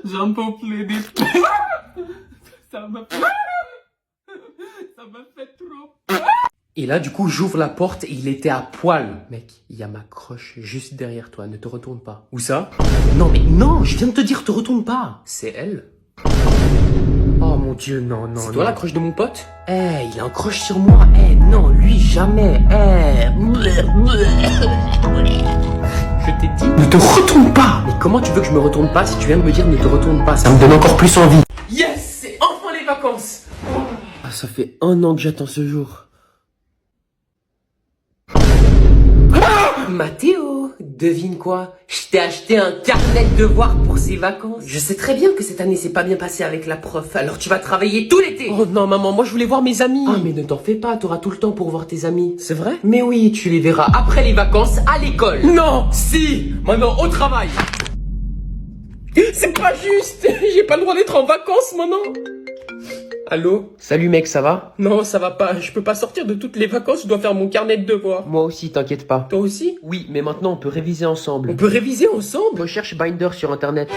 J'en peux plus des Ça me fait trop. Et là, du coup, j'ouvre la porte et il était à poil. Mec, il y a ma croche juste derrière toi, ne te retourne pas. Où ça? Non, mais non, je viens de te dire, te retourne pas. C'est elle? Oh mon dieu, non, non. C'est toi la croche de mon pote? Eh, il a un croche sur moi. Eh, non, lui, jamais. Eh. Je t'ai dit, ne te retourne pas. Mais comment tu veux que je me retourne pas si tu viens de me dire ne te retourne pas? Ça me donne encore plus envie. Yes, c'est enfin les vacances. Ah, ça fait 1 an que j'attends ce jour. Mathéo, devine quoi? Je t'ai acheté un carnet de devoirs pour ces vacances. Je sais très bien que cette année s'est pas bien passée avec la prof, alors tu vas travailler tout l'été. Oh non maman, moi je voulais voir mes amis. Ah mais ne t'en fais pas, t'auras tout le temps pour voir tes amis. C'est vrai? Mais oui, tu les verras après les vacances à l'école. Non, si, maintenant au travail. C'est pas juste, j'ai pas le droit d'être en vacances maintenant. Allô? Salut mec, ça va? Non, ça va pas, je peux pas sortir de toutes les vacances, je dois faire mon carnet de devoirs. Moi aussi, t'inquiète pas. Toi aussi? Oui, mais maintenant on peut réviser ensemble. On peut réviser ensemble? Recherche Binder sur internet.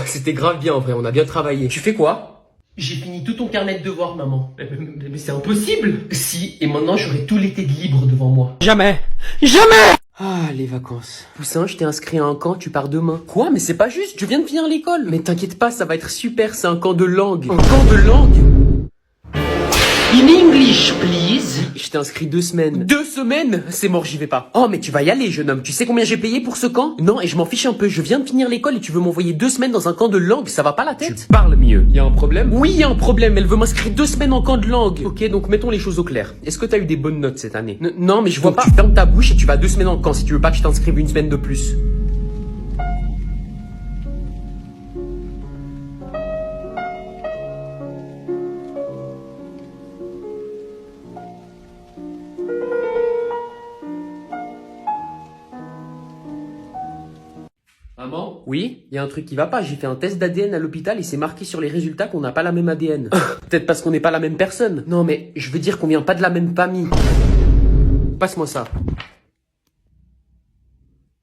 C'était grave bien en vrai, on a bien travaillé. Tu fais quoi? J'ai fini tout ton carnet de devoirs, maman. Mais c'est impossible. Si, et maintenant j'aurai tout l'été de libre devant moi. Jamais! Jamais! Ah, les vacances. Poussin, je t'ai inscrit à un camp, tu pars demain. Quoi? Mais c'est pas juste, je viens de finir l'école. Mais t'inquiète pas, ça va être super, c'est un camp de langue. Un camp de langue? In English, please. Je t'ai inscrit 2 semaines. 2 semaines? C'est mort, j'y vais pas. Oh, mais tu vas y aller, jeune homme. Tu sais combien j'ai payé pour ce camp? Non, et je m'en fiche un peu. Je viens de finir l'école et tu veux m'envoyer 2 semaines dans un camp de langue. Ça va pas la tête? Tu parles mieux. Y a un problème? Oui, y a un problème. Elle veut m'inscrire 2 semaines en camp de langue. Ok, donc mettons les choses au clair. Est-ce que t'as eu des bonnes notes cette année? Non, mais je vois pas. Tu fermes ta bouche et tu vas 2 semaines en camp si tu veux pas que je t'inscrive 1 semaine de plus. Maman? Oui, il y a un truc qui va pas. J'ai fait un test d'ADN à l'hôpital et c'est marqué sur les résultats qu'on n'a pas la même ADN. Peut-être parce qu'on n'est pas la même personne. Non mais, je veux dire qu'on vient pas de la même famille. Passe-moi ça.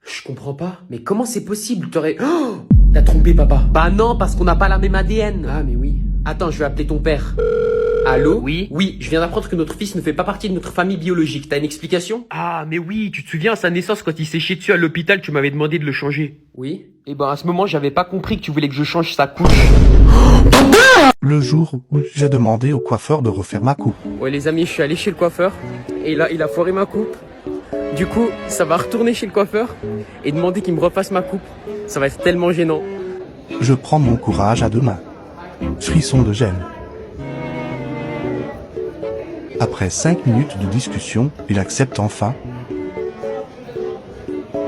Je comprends pas. Mais comment c'est possible? T'aurais... Oh, t'as trompé papa. Bah non, parce qu'on n'a pas la même ADN. Ah mais oui. Attends, je vais appeler ton père. Allô? Oui? Oui, je viens d'apprendre que notre fils ne fait pas partie de notre famille biologique. T'as une explication? Ah, mais oui, tu te souviens, à sa naissance, quand il s'est chié dessus à l'hôpital, tu m'avais demandé de le changer. Oui. Et ben, à ce moment, j'avais pas compris que tu voulais que je change sa couche. Le jour où j'ai demandé au coiffeur de refaire ma coupe. Ouais les amis, je suis allé chez le coiffeur et là il a foiré ma coupe. Du coup, ça va retourner chez le coiffeur et demander qu'il me refasse ma coupe. Ça va être tellement gênant. Je prends mon courage à deux mains. Frisson de gêne. Après 5 minutes de discussion, il accepte enfin.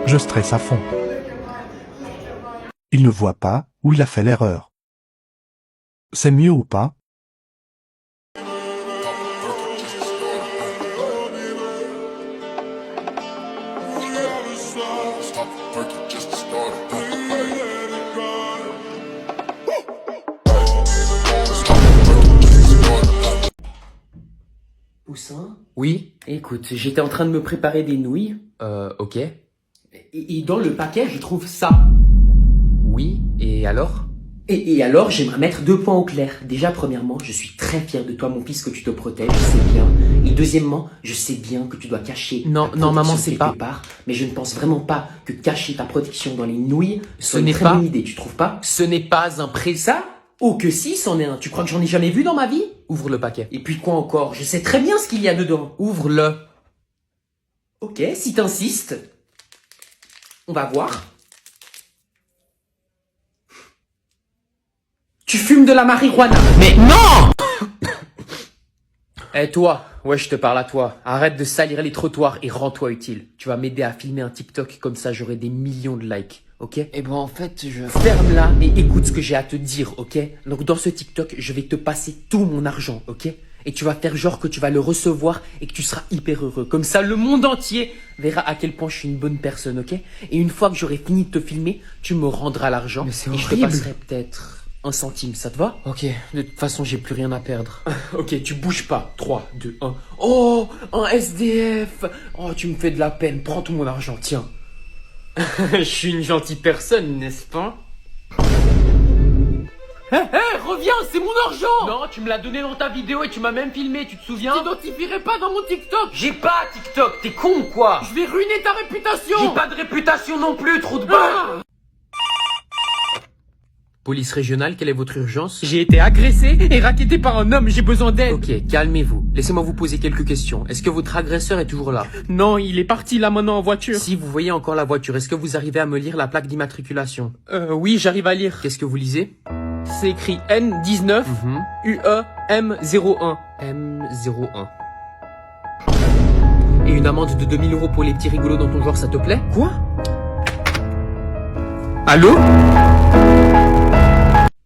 Je stresse à fond. Il ne voit pas où il a fait l'erreur. C'est mieux ou pas? Poussin? Oui? Écoute, j'étais en train de me préparer des nouilles. Ok. Et dans le paquet, je trouve ça. Oui, et alors? Et alors, j'aimerais mettre 2 points au clair. Déjà, premièrement, je suis très fier de toi, mon fils, que tu te protèges, c'est bien. Et deuxièmement, je sais bien que tu dois cacher. Non, ta non, maman, protection c'est pas- quelque part, mais je ne pense vraiment pas que cacher ta protection dans les nouilles, Ce une n'est très pas- bonne idée, tu trouves pas? Ce n'est pas un Ça? Oh que si, c'en est un. Tu crois que j'en ai jamais vu dans ma vie? Ouvre le paquet. Et puis quoi encore? Je sais très bien ce qu'il y a dedans. Ouvre-le. Ok, si t'insistes. On va voir. Tu fumes de la marijuana. Mais non! Eh toi, ouais je te parle à toi. Arrête de salir les trottoirs et rends-toi utile. Tu vas m'aider à filmer un TikTok, comme ça j'aurai des millions de likes, ok? Eh ben en fait, je... Ferme-la et écoute ce que j'ai à te dire, ok? Donc dans ce TikTok, je vais te passer tout mon argent, ok? Et tu vas faire genre que tu vas le recevoir et que tu seras hyper heureux. Comme ça, le monde entier verra à quel point je suis une bonne personne, ok? Et une fois que j'aurai fini de te filmer, tu me rendras l'argent. Mais c'est et je te horrible. passerai peut-être 1 centime, ça te va? Ok, de toute façon, j'ai plus rien à perdre. Ok, tu bouges pas. 3, 2, 1. Oh, un SDF. Oh, tu me fais de la peine. Prends tout mon argent, tiens. Je suis une gentille personne, n'est-ce pas? Hé, reviens, c'est mon argent! Non, tu me l'as donné dans ta vidéo et tu m'as même filmé, tu te souviens? T'identifierais pas dans mon TikTok! J'ai pas TikTok, t'es con ou quoi? Je vais ruiner ta réputation! J'ai pas de réputation non plus, trou de balle! Police régionale, quelle est votre urgence? J'ai été agressé et racketté par un homme, j'ai besoin d'aide! Ok, calmez-vous. Laissez-moi vous poser quelques questions. Est-ce que votre agresseur est toujours là? Non, il est parti là maintenant en voiture. Si vous voyez encore la voiture, est-ce que vous arrivez à me lire la plaque d'immatriculation? Oui, j'arrive à lire. Qu'est-ce que vous lisez? C'est écrit N19 UEM01. M01. Et une amende de 2000 € pour les petits rigolos dans ton genre, ça te plaît? Quoi? Allô?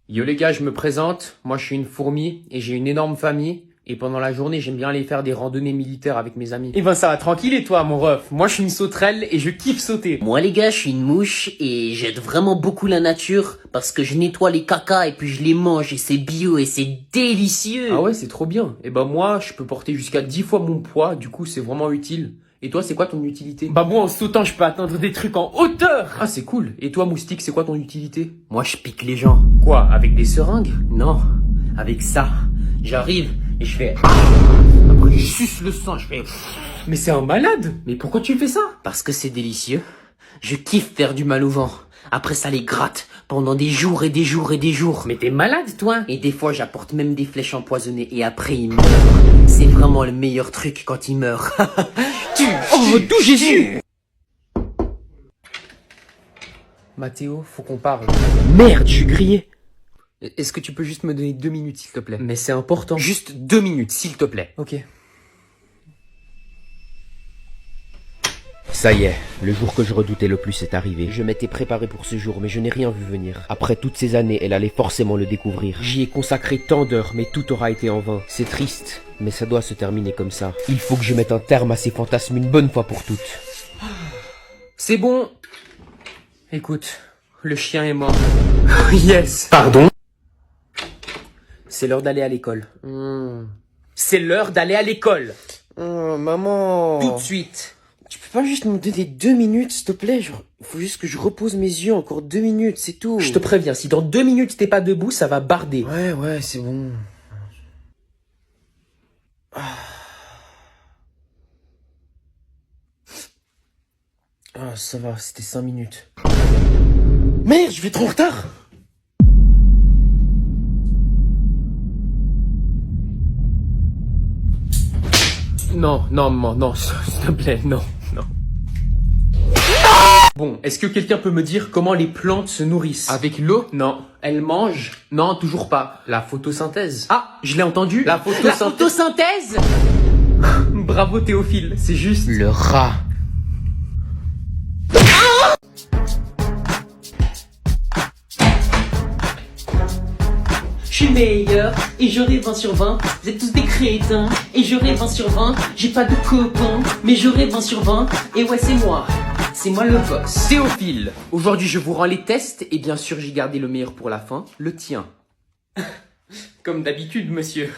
Yo les gars, je me présente. Moi, je suis une fourmi et j'ai une énorme famille. Et pendant la journée, j'aime bien aller faire des randonnées militaires avec mes amis. Eh ben ça va tranquille et toi mon ref? Moi je suis une sauterelle et je kiffe sauter. Moi les gars, je suis une mouche et j'aide vraiment beaucoup la nature parce que je nettoie les cacas et puis je les mange et c'est bio et c'est délicieux. Ah ouais, c'est trop bien. Et ben moi, je peux porter jusqu'à 10 fois mon poids. Du coup, c'est vraiment utile. Et toi, c'est quoi ton utilité? Bah moi en sautant je peux atteindre des trucs en hauteur. Ah, c'est cool. Et toi, moustique, c'est quoi ton utilité? Moi je pique les gens. Quoi? Avec des seringues? Non, avec ça, j'arrive et je fais... Après je suce le sang, je fais... Mais c'est un malade. Mais pourquoi tu fais ça? Parce que c'est délicieux. Je kiffe faire du mal au vent. Après ça les gratte pendant des jours et des jours et des jours. Mais t'es malade, toi. Et des fois j'apporte même des flèches empoisonnées et après il meurt. C'est vraiment le meilleur truc quand il meurt. Oh, tout Jésus! Mathéo, faut qu'on parle. Merde, je suis grillé. Est-ce que tu peux juste me donner 2 minutes, s'il te plaît? Mais c'est important. Juste 2 minutes, s'il te plaît. Ok. Ça y est, le jour que je redoutais le plus est arrivé. Je m'étais préparé pour ce jour, mais je n'ai rien vu venir. Après toutes ces années, elle allait forcément le découvrir. J'y ai consacré tant d'heures, mais tout aura été en vain. C'est triste, mais ça doit se terminer comme ça. Il faut que je mette un terme à ces fantasmes une bonne fois pour toutes. C'est bon. Écoute, le chien est mort. Yes. Pardon? C'est l'heure d'aller à l'école. C'est l'heure d'aller à l'école. Maman... Tout de suite. Tu peux pas juste me donner 2 minutes, s'il te plaît? Genre, faut juste que je repose mes yeux encore 2 minutes, c'est tout. Je te préviens, si dans 2 minutes t'es pas debout, ça va barder. Ouais, c'est bon. ça va, c'était 5 minutes. Merde, je vais trop en retard. Non, non, maman, non, s'il te plaît, non, non. Bon, est-ce que quelqu'un peut me dire comment les plantes se nourrissent? Avec l'eau? Non. Elles mangent? Non, toujours pas. La photosynthèse. Ah, je l'ai entendu. La photosynthèse. Bravo Théophile, c'est juste. Le rat. Je suis meilleur et j'aurai 20 sur 20. Vous êtes tous des crétins et j'aurai 20 sur 20. J'ai pas de copains, mais j'aurai 20 sur 20. Et ouais, c'est moi. C'est moi le boss. Théophile, aujourd'hui je vous rends les tests et bien sûr j'ai gardé le meilleur pour la fin, le tien. Comme d'habitude, monsieur.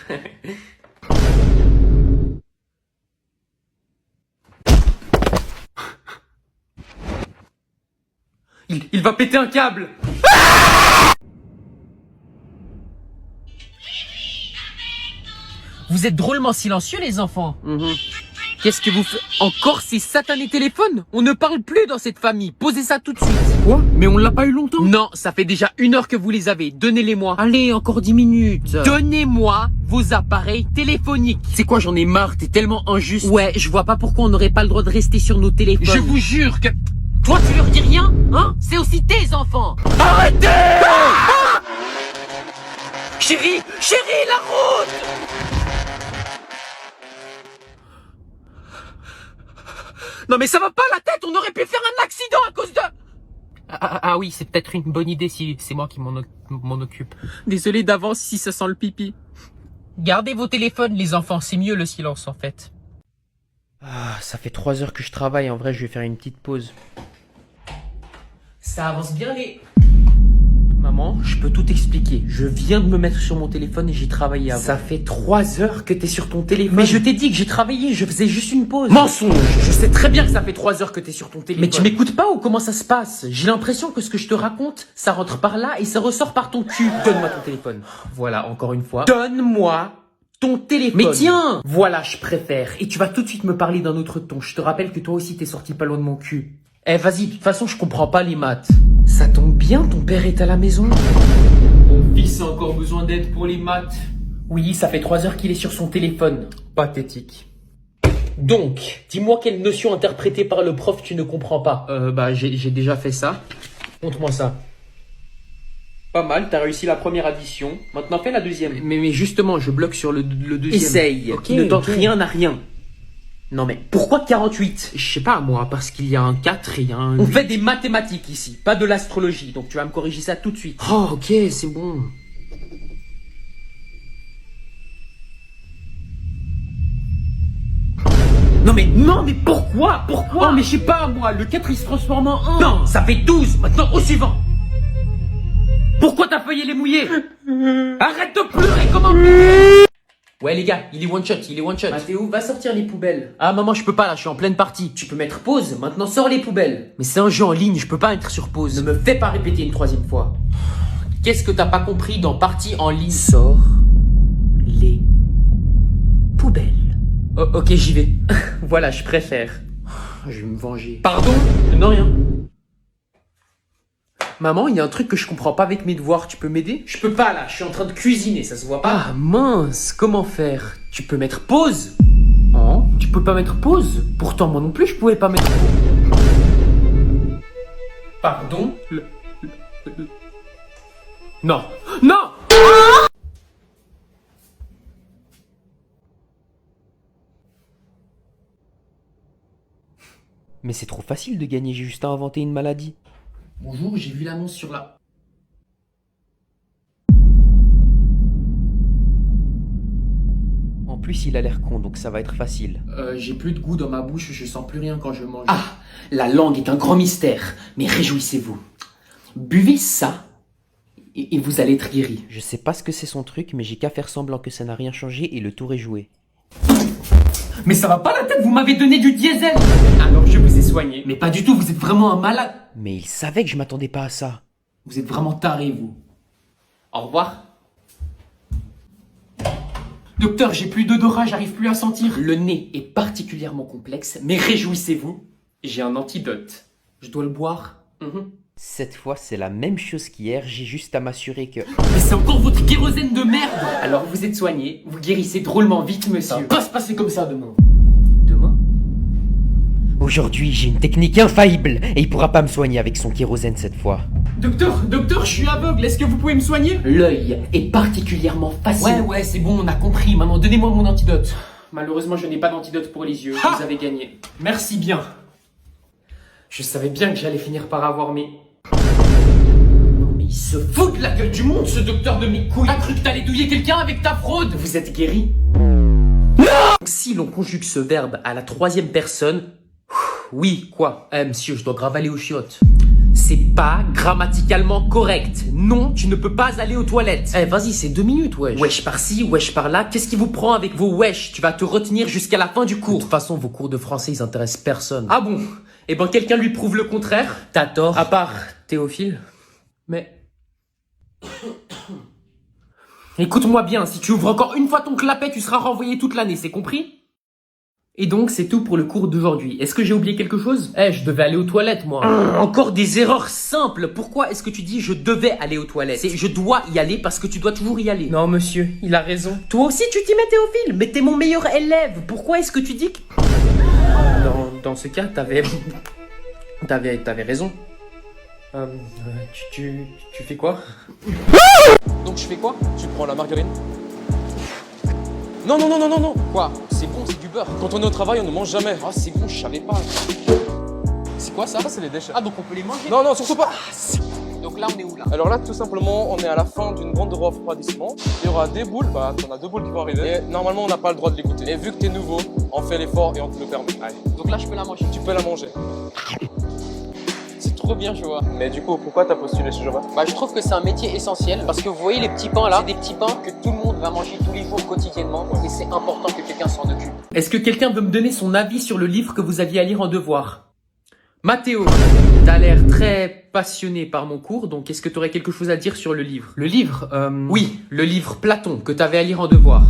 Il va péter un câble. Vous êtes drôlement silencieux, les enfants. Qu'est-ce que vous faites? Encore ces satanés téléphones? On ne parle plus dans cette famille. Posez ça tout de suite. Quoi? Mais on l'a pas eu longtemps. Non, ça fait déjà 1 heure que vous les avez. Donnez-les-moi. Allez, encore 10 minutes. Donnez-moi vos appareils téléphoniques. C'est quoi, j'en ai marre, t'es tellement injuste. Ouais, je vois pas pourquoi on n'aurait pas le droit de rester sur nos téléphones. Je vous jure que... Toi, tu leur dis rien, hein? C'est aussi tes enfants. Arrêtez! Chérie, la route! Non mais ça va pas la tête, on aurait pu faire un accident à cause de... Ah oui, c'est peut-être une bonne idée si c'est moi qui m'en occupe. Désolé d'avance si ça sent le pipi. Gardez vos téléphones les enfants, c'est mieux le silence en fait. Ah, ça fait 3 heures que je travaille, en vrai je vais faire une petite pause. Ça avance bien les... Maman, je peux tout expliquer. Je viens de me mettre sur mon téléphone et j'ai travaillé avant. Ça fait 3 heures que t'es sur ton téléphone. Mais je t'ai dit que j'ai travaillé, je faisais juste une pause. Mensonge! Je sais très bien que ça fait 3 heures que t'es sur ton téléphone. Mais tu m'écoutes pas ou comment ça se passe? J'ai l'impression que ce que je te raconte, ça rentre par là et ça ressort par ton cul. Donne-moi ton téléphone. Voilà, encore une fois. Donne-moi ton téléphone. Mais tiens! Voilà, je préfère. Et tu vas tout de suite me parler d'un autre ton. Je te rappelle que toi aussi t'es sorti pas loin de mon cul. Eh vas-y, de toute façon je comprends pas les maths. Ça tombe bien, ton père est à la maison. Mon fils a encore besoin d'aide pour les maths. Oui, ça fait 3 heures qu'il est sur son téléphone. Pathétique. Donc, dis-moi quelle notion interprétée par le prof tu ne comprends pas. J'ai déjà fait ça. Montre-moi ça. Pas mal, t'as réussi la première addition. Maintenant fais la deuxième. Mais justement, je bloque sur le deuxième. Essaye. Okay, ne tente rien à rien. Non mais, pourquoi 48? Je sais pas moi, parce qu'il y a un 4 et un 8. On fait des mathématiques ici, pas de l'astrologie, donc tu vas me corriger ça tout de suite. Oh ok, c'est bon. Non mais pourquoi? Oh mais je sais pas moi, le 4 il se transforme en 1. Non, ça fait 12, maintenant au suivant. Pourquoi t'as failli les mouiller? Arrête de pleurer, comment? Ouais les gars, il est one shot. Mathéo, va sortir les poubelles. Ah maman, je peux pas là, je suis en pleine partie. Tu peux mettre pause, maintenant sors les poubelles. Mais c'est un jeu en ligne, je peux pas être sur pause. Ne me fais pas répéter une 3e fois. Qu'est-ce que t'as pas compris dans partie en ligne? Sors les poubelles. Oh, ok, j'y vais. Voilà, je préfère. Je vais me venger. Pardon? Non, rien. Maman, il y a un truc que je comprends pas avec mes devoirs, tu peux m'aider? Je peux pas là, je suis en train de cuisiner, ça se voit pas. Ah mince, comment faire? Tu peux mettre pause? Oh, tu peux pas mettre pause? Pourtant moi non plus je pouvais pas mettre pause. Pardon? Non. Non! Mais c'est trop facile de gagner, j'ai juste à inventer une maladie. Bonjour, j'ai vu l'annonce sur la... En plus, il a l'air con, donc ça va être facile. J'ai plus de goût dans ma bouche, je sens plus rien quand je mange. Ah, la langue est un grand mystère, mais réjouissez-vous. Buvez ça, et vous allez être guéri. Je sais pas ce que c'est son truc, mais j'ai qu'à faire semblant que ça n'a rien changé et le tour est joué. Mais ça va pas la tête, vous m'avez donné du diesel. Alors je vous ai soigné. Mais pas du tout, vous êtes vraiment un malade. Mais il savait que je m'attendais pas à ça. Vous êtes vraiment taré, vous. Au revoir. Docteur, j'ai plus d'odorat, j'arrive plus à sentir. Le nez est particulièrement complexe, mais réjouissez-vous, j'ai un antidote. Je dois le boire. Cette fois, c'est la même chose qu'hier, j'ai juste à m'assurer que... Mais c'est encore votre kérosène de merde. Alors vous êtes soigné, vous guérissez drôlement vite, monsieur. Ça va pas se passer comme ça demain. Demain? Aujourd'hui, j'ai une technique infaillible et il pourra pas me soigner avec son kérosène cette fois. Docteur, je suis aveugle, est-ce que vous pouvez me soigner? L'œil est particulièrement facile. Ouais, c'est bon, on a compris. Maintenant, donnez-moi mon antidote. Malheureusement, je n'ai pas d'antidote pour les yeux. Vous avez gagné. Merci bien. Je savais bien que j'allais finir par avoir mes... Mais il se fout de la gueule du monde, ce docteur de mes couilles. T'as cru que t'allais douiller quelqu'un avec ta fraude? Vous êtes guéri? Non! Si l'on conjugue ce verbe à la troisième personne... Oui, quoi? Monsieur, je dois grave aller aux chiottes. C'est pas grammaticalement correct. Non, tu ne peux pas aller aux toilettes. Vas-y, c'est 2 minutes, wesh. Wesh par-ci, wesh par-là. Qu'est-ce qui vous prend avec vos wesh? Tu vas te retenir jusqu'à la fin du cours. De toute façon, vos cours de français, ils intéressent personne. Ah bon? Eh ben, quelqu'un lui prouve le contraire? T'as tort. À part Théophile. Mais... Écoute-moi bien, si tu ouvres encore une fois ton clapet, tu seras renvoyé toute l'année, c'est compris? Et donc, c'est tout pour le cours d'aujourd'hui. Est-ce que j'ai oublié quelque chose? Je devais aller aux toilettes, moi. Encore des erreurs simples. Pourquoi est-ce que tu dis je devais aller aux toilettes? C'est je dois y aller parce que tu dois toujours y aller. Non, monsieur, il a raison. Toi aussi, tu t'y mets, Théophile. Mais t'es mon meilleur élève. Pourquoi est-ce que tu dis que... Dans ce cas, t'avais raison. Tu fais quoi? Donc je fais quoi? Tu prends la margarine? Non. Quoi? C'est bon, c'est du beurre. Quand on est au travail, on ne mange jamais. Ah, c'est bon, je savais pas. C'est quoi ça? Ça, c'est les déchets. Ah, donc on peut les manger? Non, surtout pas. Donc là, on est où là? Alors là, tout simplement, on est à la fin d'une grande refroidissement. Il y aura des boules, on a 2 boules qui vont arriver. Et normalement, on n'a pas le droit de les goûter. Et vu que t'es nouveau, on fait l'effort et on te le permet. Allez. Donc là, je peux la manger? Tu peux la manger. C'est trop bien, tu vois. Mais du coup, pourquoi t'as postulé chez Jova? Bah, je trouve que c'est un métier essentiel parce que vous voyez les petits pains là, c'est des petits pains que tout le monde va manger tous les jours quotidiennement et c'est important que quelqu'un s'en occupe. Est-ce que quelqu'un veut me donner son avis sur le livre que vous aviez à lire en devoir? Mathéo, t'as l'air très passionné par mon cours, donc est-ce que t'aurais quelque chose à dire sur le livre? Le livre Oui, le livre Platon que t'avais à lire en devoir.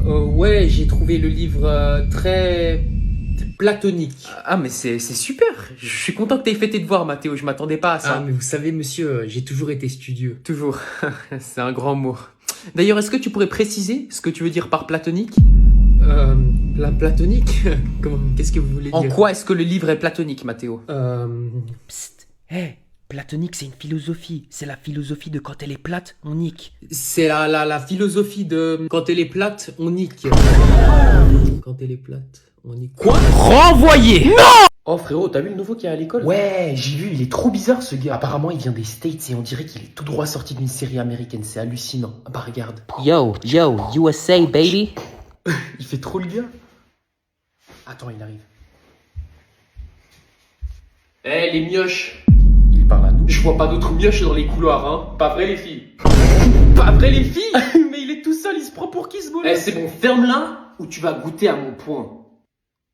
Ouais, j'ai trouvé le livre très platonique. Ah mais c'est super. Je suis content que t'aies fait tes devoirs, Mathéo. Je m'attendais pas à ça. Ah mais vous savez, monsieur, j'ai toujours été studieux. Toujours. C'est un grand mot. D'ailleurs, est-ce que tu pourrais préciser ce que tu veux dire par platonique? Platonique? Qu'est-ce que vous voulez dire? En quoi est-ce que le livre est platonique, Mathéo? Psst. Platonique, c'est une philosophie. C'est la philosophie de quand elle est plate, on nique. C'est la philosophie de quand elle est plate, on nique. Quand elle est plate, on nique. Quoi? Renvoyé! Non! Oh frérot, t'as vu le nouveau qui est à l'école? Ouais, j'ai vu, il est trop bizarre ce gars. Apparemment, il vient des States et on dirait qu'il est tout droit sorti d'une série américaine. C'est hallucinant. Bah regarde. Yo, USA, baby. Il fait trop le gars. Attends, il arrive. Les mioches. Il parle à nous. Je vois pas d'autres mioches dans les couloirs, hein. Pas vrai les filles. Pas vrai les filles. Mais il est tout seul, il se prend pour qui ce bonhomme? C'est bon, ferme-la ou tu vas goûter à mon poing.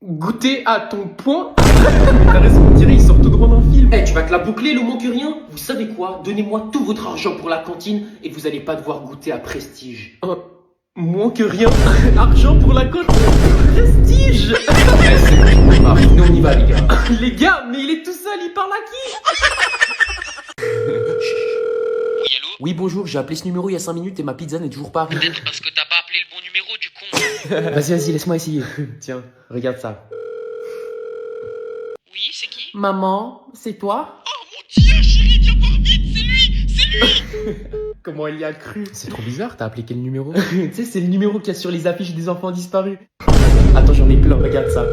Goûter à ton poing? T'as raison, on dirait il sort tout droit d'un film. Tu vas te la boucler, le manque rien. Vous savez quoi? Donnez-moi tout votre argent pour la cantine et vous allez pas devoir goûter à Prestige. Moins que rien. Argent pour la cantine. Prestige. C'est bon. Ah, nous on y va les gars. Les gars, mais il est tout seul, il parle à qui? Oui, allô? Oui, bonjour, j'ai appelé ce numéro il y a 5 minutes et ma pizza n'est toujours pas arrivée. Peut-être parce que t'as pas appelé le bon numéro du con. Vas-y, laisse-moi essayer. Tiens, regarde ça. Oui, c'est qui? Maman, c'est toi? Oh mon Dieu, chérie, viens voir vite, c'est lui. Comment elle y a cru? C'est trop bizarre, t'as appelé quel numéro? Tu sais, c'est le numéro qu'il y a sur les affiches des enfants disparus. Attends, j'en ai plein, regarde ça.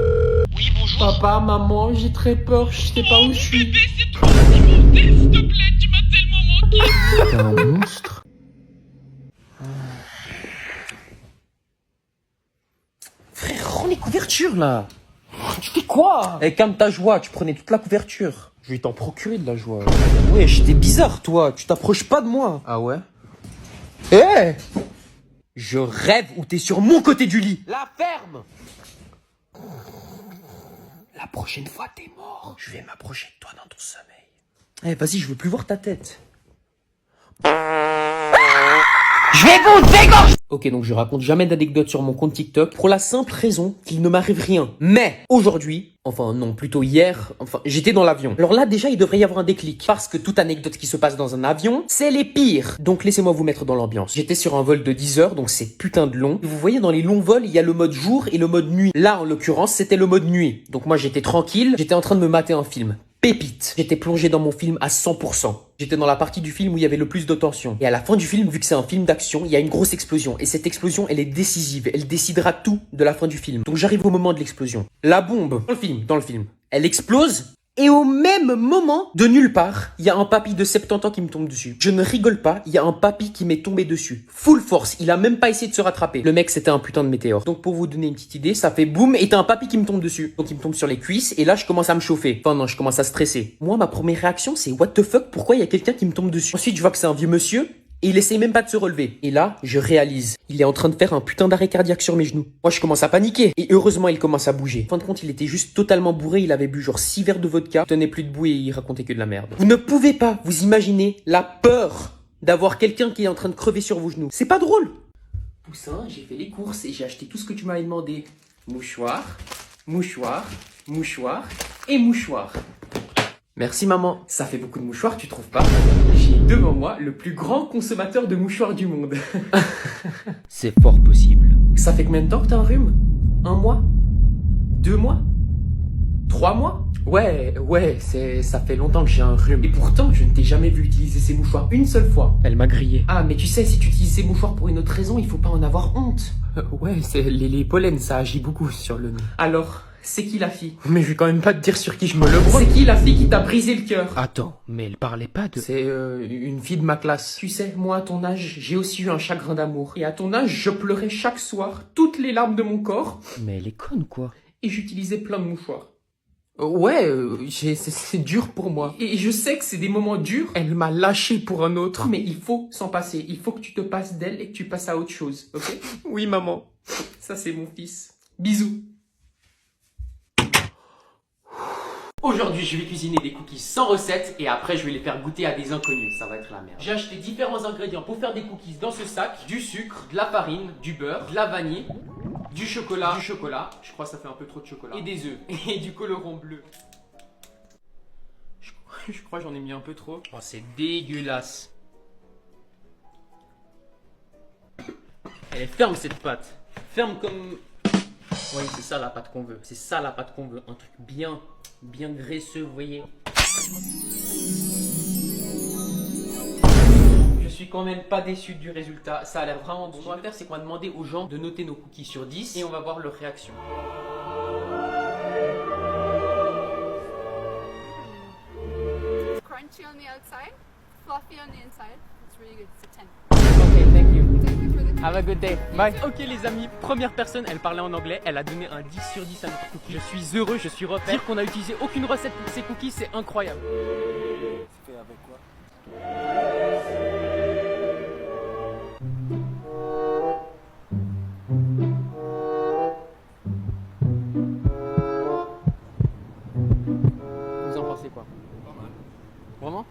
Oui, bonjour. Papa, maman, j'ai très peur, je sais pas où je suis. Bébé, c'est toi qui montais, s'il te plaît, tu m'as tellement manqué. T'es un monstre. Frère, rends les couvertures là. Tu fais quoi? Calme ta joie, tu prenais toute la couverture. Je vais t'en procurer de la joie. Wesh, t'es bizarre toi, tu t'approches pas de moi. Ah ouais? Je rêve où t'es sur mon côté du lit. La ferme. La prochaine fois t'es mort. Je vais m'approcher de toi dans ton sommeil. Vas-y, je veux plus voir ta tête. Je vais vous dégorger! Ok, donc je raconte jamais d'anecdotes sur mon compte TikTok pour la simple raison qu'il ne m'arrive rien. Mais aujourd'hui, enfin non, plutôt hier, j'étais dans l'avion. Alors là déjà, il devrait y avoir un déclic parce que toute anecdote qui se passe dans un avion, c'est les pires. Donc laissez-moi vous mettre dans l'ambiance. J'étais sur un vol de 10 heures, donc c'est putain de long. Vous voyez, dans les longs vols, il y a le mode jour et le mode nuit. Là, en l'occurrence, c'était le mode nuit. Donc moi, j'étais tranquille, j'étais en train de me mater un film. Pépite. J'étais plongé dans mon film à 100%. J'étais dans la partie du film où il y avait le plus de tension. Et à la fin du film, vu que c'est un film d'action, il y a une grosse explosion. Et cette explosion, elle est décisive. Elle décidera tout de la fin du film. Donc j'arrive au moment de l'explosion. La bombe, dans le film, elle explose. Et au même moment, de nulle part, il y a un papy de 70 ans qui me tombe dessus. Je ne rigole pas, il y a un papy qui m'est tombé dessus. Full force, il a même pas essayé de se rattraper. Le mec, c'était un putain de météore. Donc pour vous donner une petite idée, ça fait boum et t'as un papy qui me tombe dessus. Donc il me tombe sur les cuisses et là, je commence à me chauffer. Enfin non, je commence à stresser. Moi, ma première réaction, c'est what the fuck, pourquoi il y a quelqu'un qui me tombe dessus? Ensuite, je vois que c'est un vieux monsieur. Et il essaye même pas de se relever. Et là, je réalise. Il est en train de faire un putain d'arrêt cardiaque sur mes genoux. Moi, je commence à paniquer. Et heureusement, il commence à bouger. En fin de compte, il était juste totalement bourré. Il avait bu genre 6 verres de vodka. Il tenait plus debout et il racontait que de la merde. Vous ne pouvez pas vous imaginer la peur d'avoir quelqu'un qui est en train de crever sur vos genoux. C'est pas drôle. Poussin, j'ai fait les courses et j'ai acheté tout ce que tu m'avais demandé. Mouchoir, mouchoir, mouchoir et mouchoir. Merci maman, ça fait beaucoup de mouchoirs, tu trouves pas? J'ai devant moi le plus grand consommateur de mouchoirs du monde. C'est fort possible. Ça fait combien de temps que t'as un rhume? 1 mois? 2 mois? 3 mois? Ouais, ça fait longtemps que j'ai un rhume. Et pourtant, je ne t'ai jamais vu utiliser ces mouchoirs une seule fois. Elle m'a grillé. Ah, mais tu sais, si tu utilises ces mouchoirs pour une autre raison, il faut pas en avoir honte. Ouais, c'est les pollens, ça agit beaucoup sur le nez. Alors, c'est qui la fille? Mais je vais quand même pas te dire sur qui je me le brosse. C'est qui la fille qui t'a brisé le cœur? Attends, mais elle parlait pas de... C'est une fille de ma classe. Tu sais, moi à ton âge, j'ai aussi eu un chagrin d'amour. Et à ton âge, je pleurais chaque soir toutes les larmes de mon corps. Mais elle est conne, quoi. Et j'utilisais plein de mouchoirs. Ouais, c'est dur pour moi. Et je sais que c'est des moments durs. Elle m'a lâché pour un autre. Mais il faut s'en passer. Il faut que tu te passes d'elle et que tu passes à autre chose, ok? Oui, maman. Ça, c'est mon fils. Bisous. Aujourd'hui, je vais cuisiner des cookies sans recette et après, je vais les faire goûter à des inconnus. Ça va être la merde. J'ai acheté différents ingrédients pour faire des cookies dans ce sac. Du sucre, de la farine, du beurre, de la vanille, du chocolat. Je crois que ça fait un peu trop de chocolat. Et des œufs. Et du colorant bleu. Je crois que j'en ai mis un peu trop. Oh, c'est dégueulasse. Elle est ferme cette pâte. Ferme comme... Oui, c'est ça la pâte qu'on veut. C'est ça la pâte qu'on veut. Un truc bien graisseux, vous voyez. Je suis quand même pas déçu du résultat. Ça a l'air vraiment bon. Ce qu'on va faire, c'est qu'on va demander aux gens de noter nos cookies sur 10 et on va voir leur réaction. Crunchy on the outside, fluffy on the inside. It's really good. It's a 10. Ok, thank you. Thank you for the Have a good day. Bye. Ok les amis, première personne, elle parlait en anglais, elle a donné un 10 sur 10 à notre cookie. Je suis heureux, je suis refait. Dire qu'on a utilisé aucune recette pour ces cookies, c'est incroyable. C'est fait avec quoi? Vous en pensez quoi? Pas mal. Vraiment?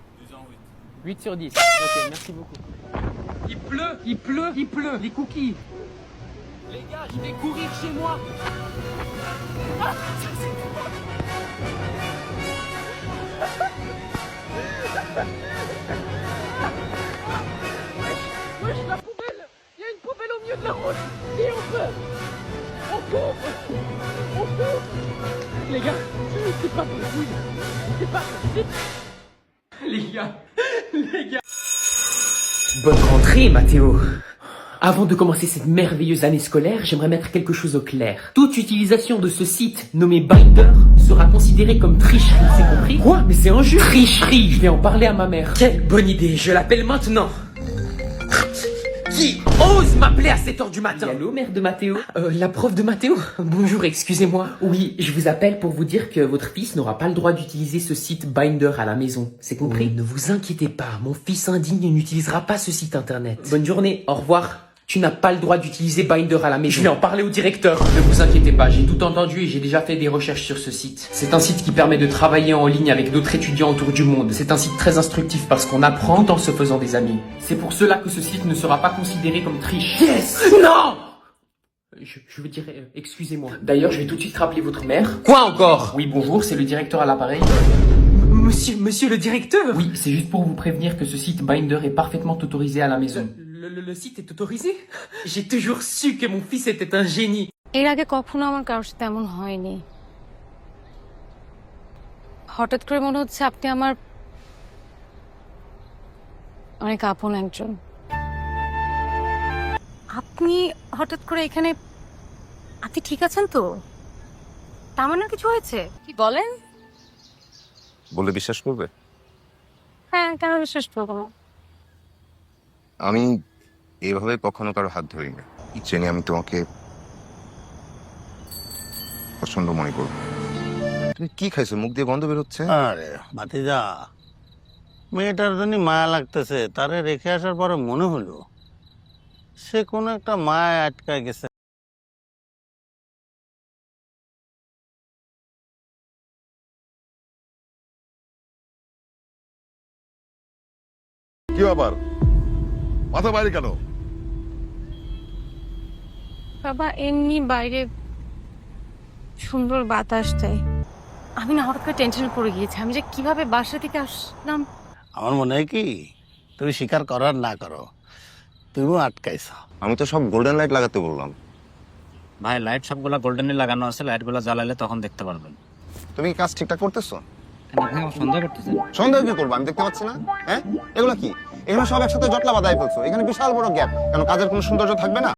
8 sur 10. Ok, merci beaucoup. Il pleut, les cookies. Les gars, je vais courir chez moi. Ah, wesh, la poubelle. Il y a une poubelle au milieu de la route. Et on court. Les gars, c'est pas possible. C'est pas possible. Les gars. Bonne rentrée, Mathéo. Avant de commencer cette merveilleuse année scolaire, j'aimerais mettre quelque chose au clair. Toute utilisation de ce site nommé Binder sera considérée comme tricherie, c'est compris? Quoi? Mais c'est un jeu. Tricherie, je vais en parler à ma mère. Quelle bonne idée, je l'appelle maintenant. Qui ose m'appeler à 7h du matin? Allô, mère de Mathéo? La prof de Mathéo? Bonjour, excusez-moi. Oui, je vous appelle pour vous dire que votre fils n'aura pas le droit d'utiliser ce site Binder à la maison. C'est compris? Ne vous inquiétez pas, mon fils indigne n'utilisera pas ce site internet. Bonne journée, au revoir. Tu n'as pas le droit d'utiliser Binder à la maison. Je vais en parler au directeur. Ne vous inquiétez pas, j'ai tout entendu et j'ai déjà fait des recherches sur ce site. C'est un site qui permet de travailler en ligne avec d'autres étudiants autour du monde. C'est un site très instructif parce qu'on apprend tout en se faisant des amis. C'est pour cela que ce site ne sera pas considéré comme triche. Yes! Non! Je veux dire, excusez-moi. D'ailleurs, je vais tout de suite rappeler votre mère. Quoi encore? Oui, bonjour, c'est le directeur à l'appareil. Monsieur le directeur? Oui, c'est juste pour vous prévenir que ce site Binder est parfaitement autorisé à la maison. Le site est autorisé? J'ai toujours su que mon fils était un génie. এর আগে কখনো আমার কারোর সাথে এমন হয়নি। হঠাৎ করে মনে হচ্ছে আপনি আমার অনেক আপন একজন। আপনি হঠাৎ করে এখানে, আপনি ঠিক আছেন তো? তার মানে কিছু হয়েছে? কি বলেন? বলে বিশ্বাস করবে? হ্যাঁ, কেন বিশ্বাস করবো না? আমি এভাবে কখনো কারো হাত ধরি না। জেনে আমি তোমাকে পছন্দ মনে করব। তুমি কি খাইছো? মুখ দিয়ে গন্ধ বের হচ্ছে। আরে ভাতিজা, মেয়েটার জন্য মায়া লাগতেছে, তারে রেখে আসার পরে মনে হলো সে কোনো একটা মায়া আটকায় গেছে। কি ব্যাপার? মাথা বাইরে কেন? বাবা এমনি বাইরে সুন্দর বাতাস দেয়। আমি না হঠাৎ করে টেনশনে পড়ে গিয়েছি, আমি যে কিভাবে বাসা থেকে আসলাম। আমার মনে হয় কি তুমি স্বীকার করো আর না করো, তুমিও আটকাইছ। আমি তো সব গোল্ডেন লাইট লাগাতে বললাম। ভাই লাইট সবগুলা গোল্ডেনে লাগানো আছে, লাইটগুলো জ্বালালে তখন দেখতে পারবেন। তুমি কি কাজ ঠিকঠাক করতেছো? সন্দেহ করতেছেন? সন্দেহ কি করবো? আমি দেখতে পাচ্ছি না। হ্যাঁ, এগুলো কি? এখানে সব একসাথে জটলা বাঁধাই ফেলছো। এখানে বিশাল বড় গ্যাপ, কেন কাজের কোনো সৌন্দর্য থাকবে না?